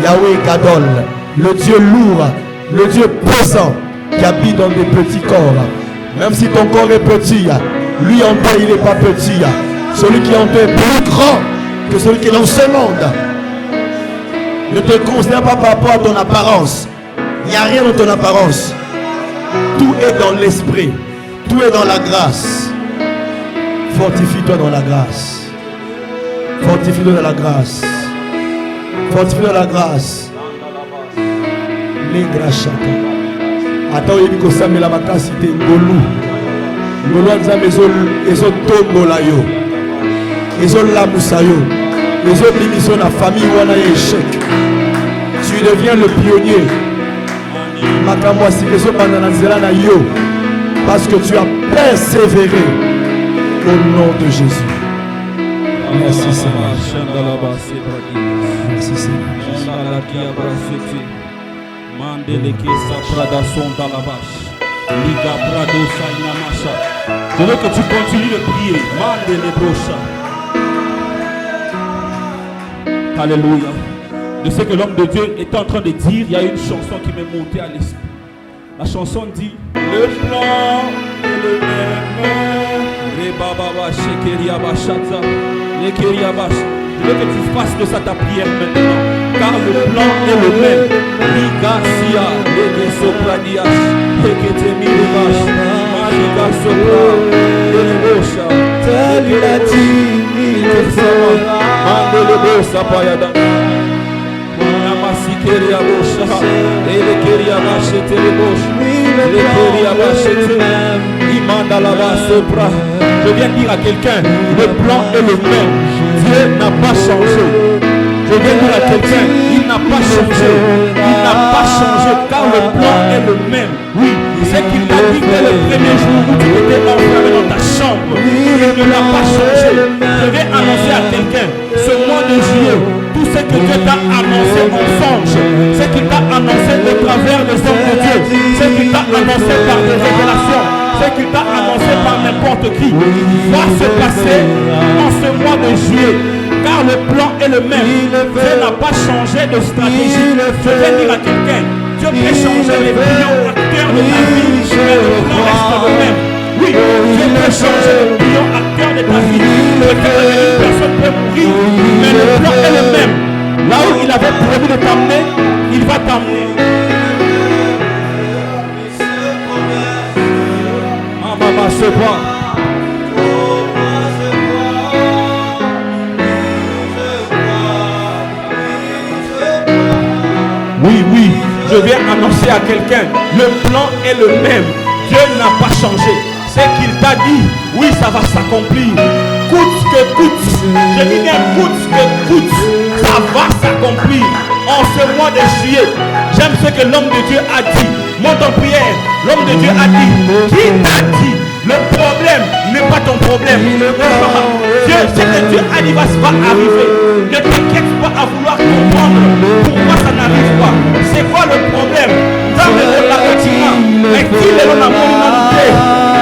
Yahweh Gadol. Le Dieu lourd. Le Dieu pesant qui habite dans des petits corps. Même si ton corps est petit, lui en toi il n'est pas petit. Celui qui en toi est plus grand que celui qui est dans ce monde. Ne te considère pas par rapport à ton apparence. Il n'y a rien dans ton apparence. Tout est dans l'esprit. Tout est dans la grâce. Fortifie-toi dans la grâce. Fortifie-toi dans la grâce. Fortifie la grâce. Lingra chaka. Attends, il y a Samuel Amakasi te ngolu. Ngolu anzambe ezo tombola yo. Ezo lamusa yo. Ezo limiso na famille wana échec. Tu deviens le pionnier. Makambo asikezo banda na nzela na yo. Parce que tu as persévéré au nom de Jésus. Merci Seigneur. Merci Seigneur. Je veux que tu continues de prier. Alléluia. De ce que l'homme de Dieu est en train de dire, il y a une chanson qui m'est montée à l'esprit. La chanson dit: le plan est le même. Je veux que tu fasses de ça ta prière maintenant, car le plan est le même. Ligasia, Legesopradias, Heketemiribash, Marigasopra, Elebosha, tel il a dit, il le fera. Mandelebosa Payada, Namasikeria Bosha, Elekeria Bachete Lebosha, Elekeria Bachete, Imanda Lava Sopra. Je viens dire à quelqu'un, le plan est le même. Dieu n'a pas changé. Je viens dire à quelqu'un, il n'a pas changé. Il n'a pas changé car le plan est le même. Oui, c'est qu'il t'a dit dès le premier jour où tu étais enfermé dans ta chambre. Il ne l'a pas changé. Je vais annoncer à quelqu'un, ce mois de juillet, tout ce que Dieu t'a annoncé en songe, ce qu'il t'a annoncé au travers des hommes de Dieu, ce qu'il t'a annoncé par des révélations, ce qu'il t'a annoncé par n'importe qui, va se passer en ce mois de juillet. Car le plan est le même. Dieu n'a pas changé de stratégie. Je vais dire à quelqu'un, Dieu peut changer les millions acteurs de ta vie, mais le plan reste le même. Oui, Dieu peut changer les millions acteurs de ta vie. Peut-être une personne peut mourir, mais le plan est le même. Là où il avait prévu de t'amener, il va t'amener. Ah, maman, se voit. Oui, je viens annoncer à quelqu'un, le plan est le même. Dieu n'a pas changé. C'est qu'il t'a dit, oui, ça va s'accomplir. Coûte que coûte, je dis bien coûte que coûte, ça va s'accomplir en ce mois de juillet. J'aime ce que l'homme de Dieu a dit. Monte en prière, l'homme de Dieu a dit, qui t'a dit? Le problème n'est pas ton problème. Dieu, ce que Dieu a dit va arriver. Ne t'inquiète pas à vouloir comprendre pourquoi ça n'arrive pas. C'est quoi le problème? Dans le bâtiment, mais qui est dans la humanité?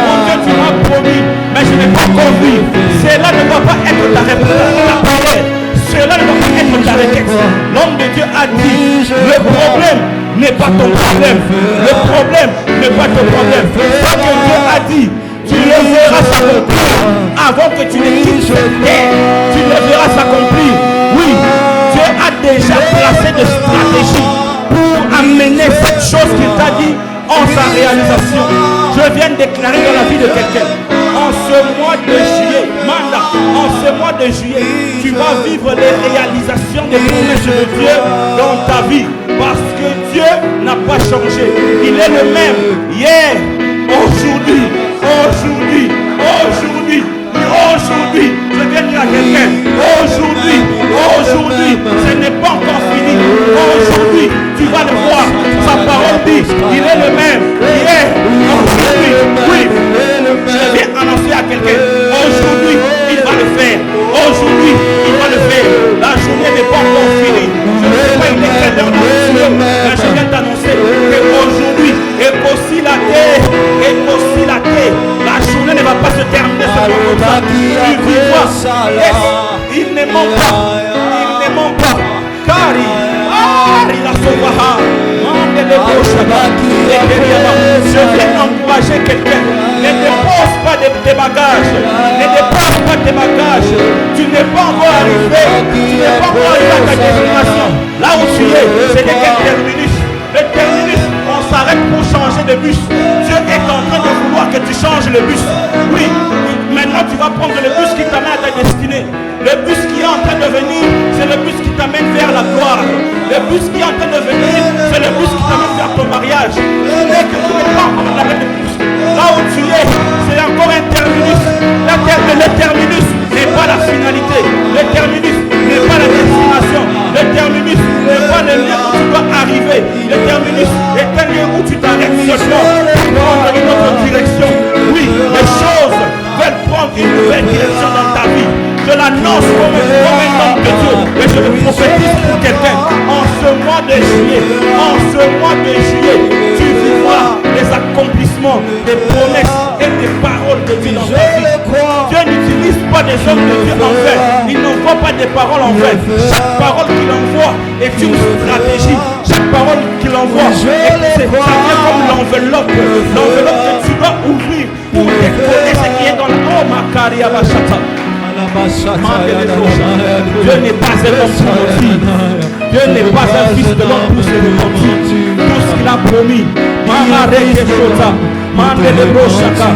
Mon Dieu, tu m'as promis, mais je n'ai pas compris. Cela ne doit pas être ta réponse, ta prière. Cela ne doit pas être ta requête. L'homme de Dieu a dit, le problème n'est pas ton problème. Le problème n'est pas ton problème. Ce que Dieu a dit, tu le verras s'accomplir avant que tu ne quittes cette terre. Tu le verras s'accomplir. Oui, Dieu a déjà placé de stratégie pour amener cette chose qu'il t'a dit en sa réalisation. Je viens de déclarer dans la vie de quelqu'un, en ce mois de juillet, en ce mois de juillet, tu vas vivre les réalisations des promesses de Dieu dans ta vie. Parce que Dieu n'a pas changé. Il est le même hier, aujourd'hui, je viens dire à quelqu'un, aujourd'hui, ce n'est pas encore fini. Aujourd'hui, tu vas le voir. Sa parole dit, il est le même hier, aujourd'hui, oui. Je viens annoncer à quelqu'un, aujourd'hui, il va le faire. Aujourd'hui, il va le faire. La journée n'est pas encore finie. Je ne sais pas, il est quelle heure dans le ciel, mais je viens t'annoncer qu'aujourd'hui, et aussi la terre, la journée ne va pas se terminer seulement comme ça. Tu vois, il ne ment pas, car il a sauvé. Je viens encourager quelqu'un. Ne dépose pas tes bagages. Tu n'es pas encore arrivé. Tu n'es pas encore arrivé à ta destination. Là où tu es, c'est quel terminus. Le terminus, on s'arrête pour changer de bus. Dieu est en train de vouloir que tu changes le bus. Oui, maintenant tu vas prendre le bus qui t'amène à ta destinée. Le bus qui est en train de venir, c'est le bus qui t'amène vers la gloire. avance comme un homme de Dieu. Et je le prophétise pour quelqu'un. En ce mois de juillet, tu vivras les accomplissements, des promesses et des paroles de Dieu dans ta vie. Dieu n'utilise pas des hommes de Dieu en vain. Il n'envoie pas des paroles en vain. Chaque parole qu'il envoie est une stratégie. Chaque parole qu'il envoie, ça vient comme l'enveloppe que tu dois ouvrir pour décoller ce qui est dans la... Oh, Makaria Bachata. Dieu n'est pas un homme pour mentir. Dieu n'est pas un fils de l'homme pour se mentir. Tout ce qu'il a promis, Mandelebo Shaka,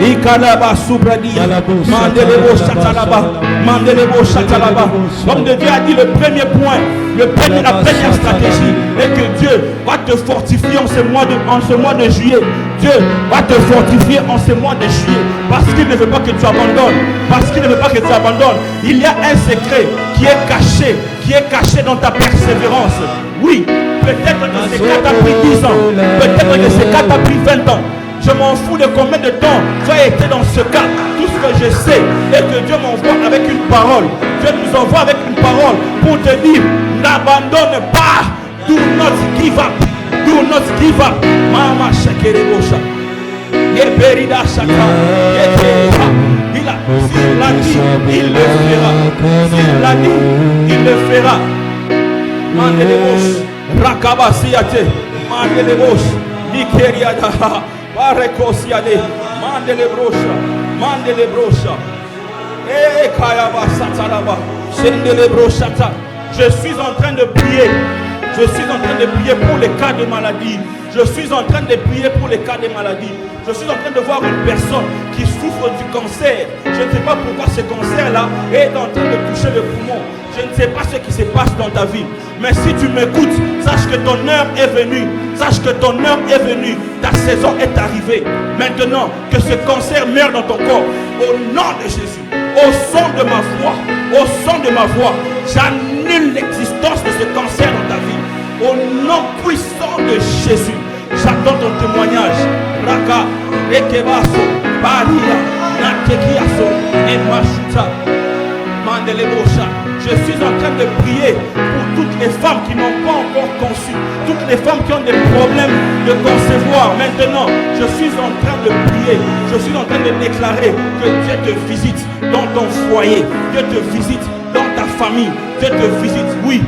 Ikalaba Subradia, Mandelebo Shatalaba, Mandelebo Shatalaba. L'homme de Dieu a dit le premier point, la première stratégie est que Dieu va te fortifier en ce mois de juillet. Dieu va te fortifier en ce mois de juillet parce qu'il ne veut pas que tu abandonnes. Parce qu'il ne veut pas que tu abandonnes. Il y a un secret qui est caché dans ta persévérance. Oui, peut-être que ce cas t'a pris 10 ans, peut-être que ce cas t'a pris 20 ans. Je m'en fous de combien de temps tu as été dans ce cas. Tout ce que je sais est que Dieu m'envoie avec une parole. Dieu nous envoie avec une parole pour te dire, n'abandonne pas. Do not give up. Do not give up. Mama Shakerebosha. Yeberida Shaka. S'il l'a dit, il le fera. S'il l'a dit, il le fera. Mandelebosh. Rakaba Siate. Mandelebosh. Nikeriada. Barekosiade, Mandelebrocha, Kayaba Satalaba, Shendelebrochata. Je suis en train de prier. Je suis en train de prier pour les cas de maladie. Je suis en train de prier pour les cas de maladie. Je suis en train de voir une personne qui souffre du cancer. Je ne sais pas pourquoi ce cancer-là est en train de toucher le poumon. Je ne sais pas ce qui se passe dans ta vie. Mais si tu m'écoutes, sache que ton heure est venue. Sache que ton heure est venue. Ta saison est arrivée. Maintenant, que ce cancer meure dans ton corps. Au nom de Jésus. Au son de ma voix, j'annule l'existence de ce cancer dans ta vie. Au nom puissant de Jésus. J'attends ton témoignage. Raka, Ekebaso, Baria, Natekiaso, et Mashuta, Mandelebosha. Je suis en train de prier pour toutes les femmes qui n'ont pas encore conçu, toutes les femmes qui ont des problèmes de concevoir. Maintenant, je suis en train de prier, je suis en train de déclarer que Dieu te visite dans ton foyer, Dieu te visite dans ta famille, Dieu te visite. Oui,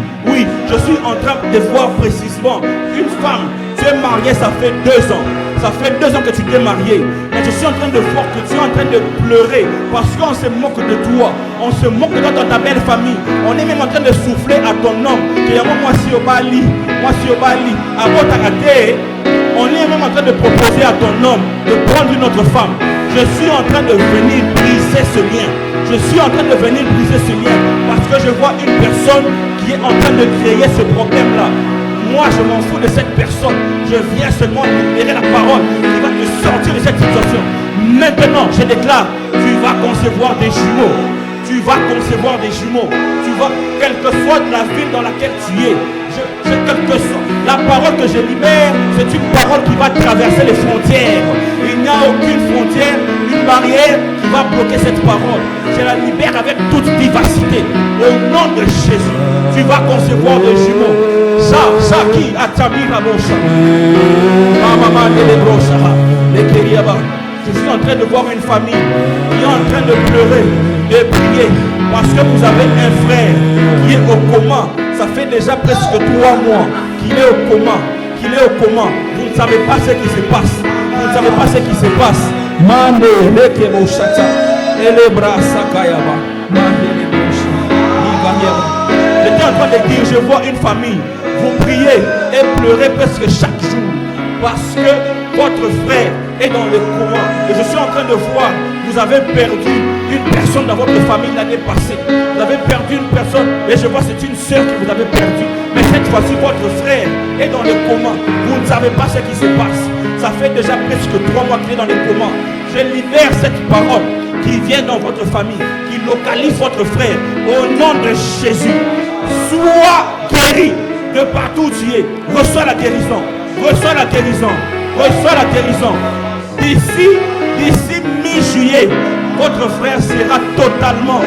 je suis en train de voir précisément une femme. Tu es mariée, ça fait 2 ans. Ça fait 2 ans que tu t'es marié. Mais je suis en train de voir que tu es en train de pleurer parce qu'on se moque de toi. On se moque de toi dans ta belle famille. On est même en train de souffler à ton homme. Moi si au Bali, à Botakate, on est même en train de proposer à ton homme de prendre une autre femme. Je suis en train de venir briser ce lien. Je suis en train de venir briser ce lien parce que je vois une personne qui est en train de créer ce problème-là. Moi, je m'en fous de cette personne. Je viens seulement libérer la parole qui va te sortir de cette situation. Maintenant, je déclare, tu vas concevoir des jumeaux. Tu vas concevoir des jumeaux. Tu vas, quelle que soit la ville dans laquelle tu es, la parole que je libère, c'est une parole qui va traverser les frontières. Il n'y a aucune frontière, une barrière qui va bloquer cette parole. Je la libère avec toute vivacité. Au nom de Jésus, tu vas concevoir des jumeaux. Shaki Atamira Bosha. Maman Delebrocha. Je suis en train de voir une famille qui est en train de pleurer, de prier, parce que vous avez un frère qui est au coma. Ça fait déjà presque 3 mois qu'il est au coma. Vous ne savez pas ce qui se passe. Mande Lekebo Shata. Elebra Sakayaba. Mande Lebosha. J'étais en train de dire, je vois une famille. Vous priez et pleurez presque chaque jour parce que votre frère est dans le coma. Et je suis en train de voir, vous avez perdu une personne dans votre famille l'année passée. Vous avez perdu une personne et je vois c'est une soeur que vous avez perdue. Mais cette fois-ci, votre frère est dans le coma. Vous ne savez pas ce qui se passe. Ça fait déjà presque 3 mois qu'il est dans le coma. Je libère cette parole qui vient dans votre famille, qui localise votre frère. Au nom de Jésus, sois guéri. De partout où tu es, reçois la guérison. D'ici mi-juillet, votre frère sera totalement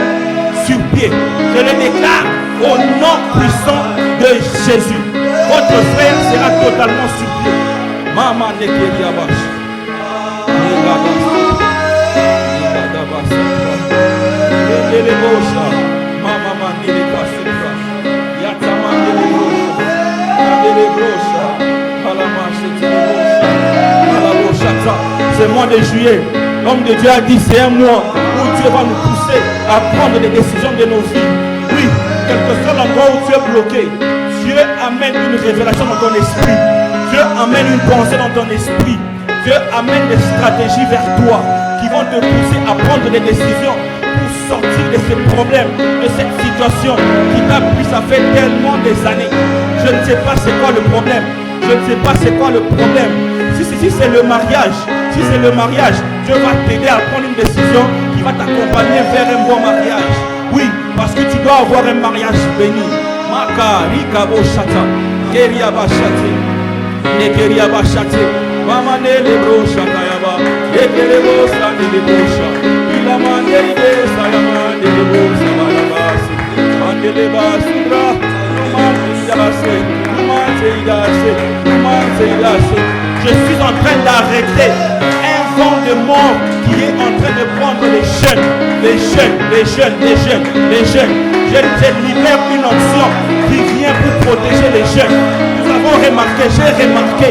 sur pied. Je le déclare au nom puissant de Jésus. Votre frère sera totalement sur pied. Maman Nekeriabash. Ce mois de juillet, l'homme de Dieu a dit c'est un mois où Dieu va nous pousser à prendre des décisions de nos vies. Oui, quel que soit l'endroit où tu es bloqué, Dieu amène une révélation dans ton esprit. Dieu amène une pensée dans ton esprit. Dieu amène des stratégies vers toi qui vont te pousser à prendre des décisions pour sortir de ces problèmes, de cette situation qui t'a pris, ça fait tellement des années. Je ne sais pas c'est quoi le problème. Je ne sais pas c'est quoi le problème. Si c'est le mariage, Dieu va t'aider à prendre une décision qui va t'accompagner vers un bon mariage. Oui, parce que tu dois avoir un mariage béni. Maka, Rika Boshata, Keria Bashate, Nekeria Bashate, Mamane Lebro Shakayaba, Ekelebo Sane Lebosha, Ilamane Sayamane Lebosha Malabasi, Mandeleba Sudra, je suis en train d'arrêter un vent de mort qui est en train de prendre les jeunes. Je libère une option qui vient pour protéger les jeunes. Nous avons remarqué, j'ai remarqué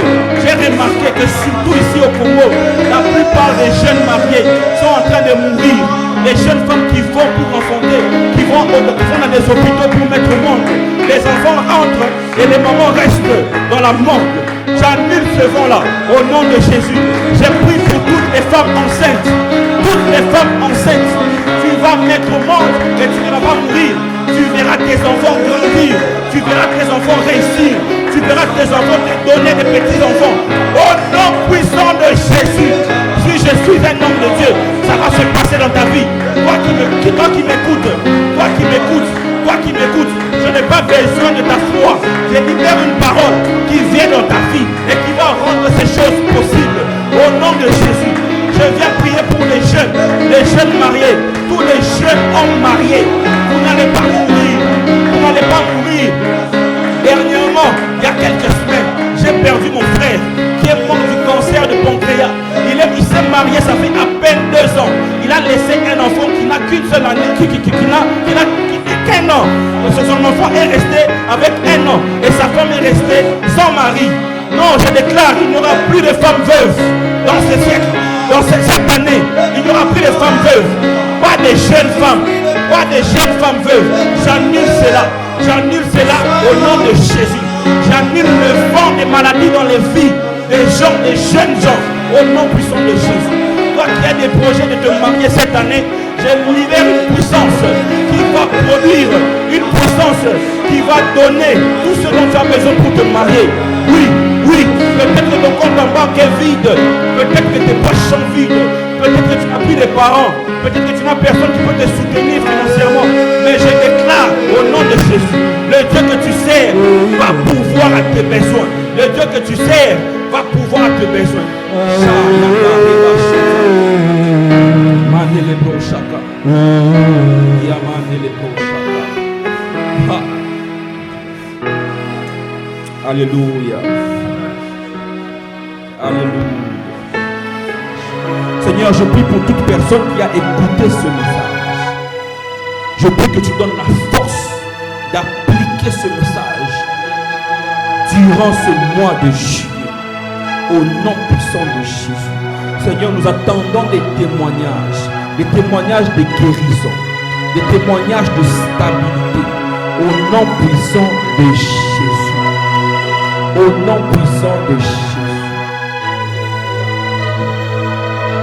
que surtout ici au Congo, la plupart des jeunes mariés sont en train de mourir. Les jeunes femmes qui vont pour enfanter, qui vont dans des hôpitaux pour mettre au monde. Les enfants entrent et les mamans restent dans la morgue. J'annule ce vent-là au nom de Jésus. J'ai pris pour toutes les femmes enceintes. Toutes les femmes enceintes. Tu vas mettre au monde et tu ne vas pas mourir. Tu verras tes enfants grandir. Tu verras tes enfants réussir. Tu verras tes enfants te donner des petits enfants. Au nom puissant de Jésus. Si je suis un homme de Dieu, ça va se passer dans ta vie. Toi qui m'écoutes, je n'ai pas besoin de ta foi. Je libère une parole qui vient dans ta vie et qui va rendre ces choses possibles. Au nom de Jésus, je viens prier pour les jeunes mariés, tous les jeunes hommes mariés. Vous n'allez pas mourir. Dernièrement, il y a quelques semaines, j'ai perdu mon frère qui est mort du cancer de pancréas. Il s'est marié, ça fait à peine 2 ans. Il a laissé un enfant qui n'a qu'une seule année, qui n'a qu'un an. Son enfant est resté avec 1 an et sa femme est restée sans mari. Non, je déclare, il n'y aura plus de femmes veuves dans ce siècle, dans cette année. Il n'y aura plus de femmes veuves, pas de jeunes femmes veuves. J'annule cela au nom de Jésus. J'annule le vent des maladies dans les vies des jeunes gens, au nom puissant de Jésus. Toi qui as des projets de te marier cette année, je libère une puissance qui va produire, une puissance qui va donner tout ce dont tu as besoin pour te marier. Oui, peut-être que ton compte en banque est vide, peut-être que tes poches sont vides, peut-être que tu n'as plus de parents, peut-être que tu n'as personne qui peut te soutenir financièrement, mais je déclare au nom de Jésus, le Dieu que tu sers va pouvoir à tes besoins. Le Dieu que tu sers va pouvoir à tes besoins. Alléluia. Seigneur, je prie pour toute personne qui a écouté ce message. Je prie que tu donnes la force d'appliquer ce message durant ce mois de juillet. Au nom puissant de Jésus. Seigneur, nous attendons des témoignages de guérison, des témoignages de stabilité. Au nom puissant de Jésus. Au nom puissant de Jésus.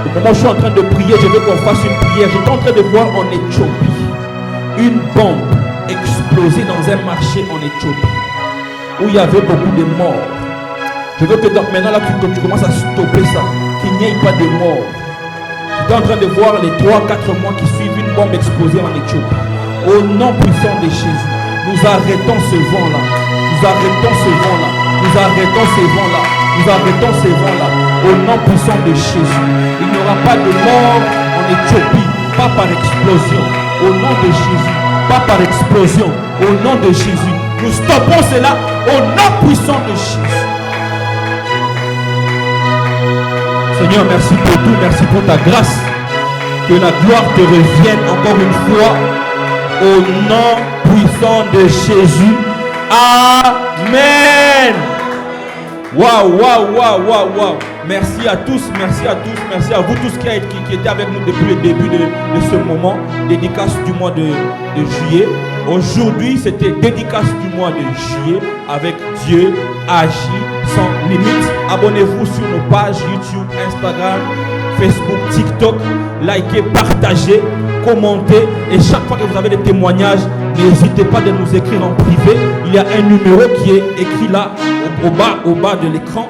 Au moment où je suis en train de prier, je veux qu'on fasse une prière. J'étais en train de voir en Éthiopie une bombe exploser dans un marché en Éthiopie où il y avait beaucoup de morts. Je veux que maintenant là tu commences à stopper ça, qu'il n'y ait pas de morts. J'étais en train de voir les 3-4 mois qui suivent une bombe explosée en Éthiopie. Au nom puissant de Jésus, nous arrêtons ce vent-là. Nous arrêtons ce vent-là. Nous arrêtons ce vent-là. Nous arrêtons ce vent-là. Au nom puissant de Jésus. Il n'y aura pas de mort en Éthiopie, pas par explosion. Au nom de Jésus. pas par explosion. Au nom de Jésus, nous stoppons cela au nom puissant de Jésus. Seigneur, merci pour tout, merci pour ta grâce. Que la gloire te revienne encore une fois au nom puissant de Jésus. Amen. Waouh, waouh, waouh, waouh, waouh. Merci à tous, merci à tous, merci à vous tous qui étaient avec nous depuis le début de ce moment. Dédicace du mois de juillet. Aujourd'hui, c'était dédicace du mois de juillet avec Dieu agit sans limite. Abonnez-vous sur nos pages YouTube, Instagram, Facebook, TikTok. Likez, partagez, commentez. Et chaque fois que vous avez des témoignages, n'hésitez pas de nous écrire en privé. Il y a un numéro qui est écrit là, au bas de l'écran.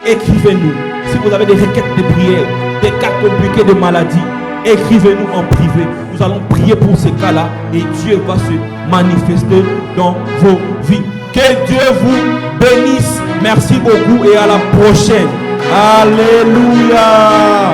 Écrivez-nous. Si vous avez des requêtes de prière, des cas compliqués de maladie, écrivez-nous en privé. Nous allons prier pour ces cas-là et Dieu va se manifester dans vos vies. Que Dieu vous bénisse. Merci beaucoup et à la prochaine. Alléluia.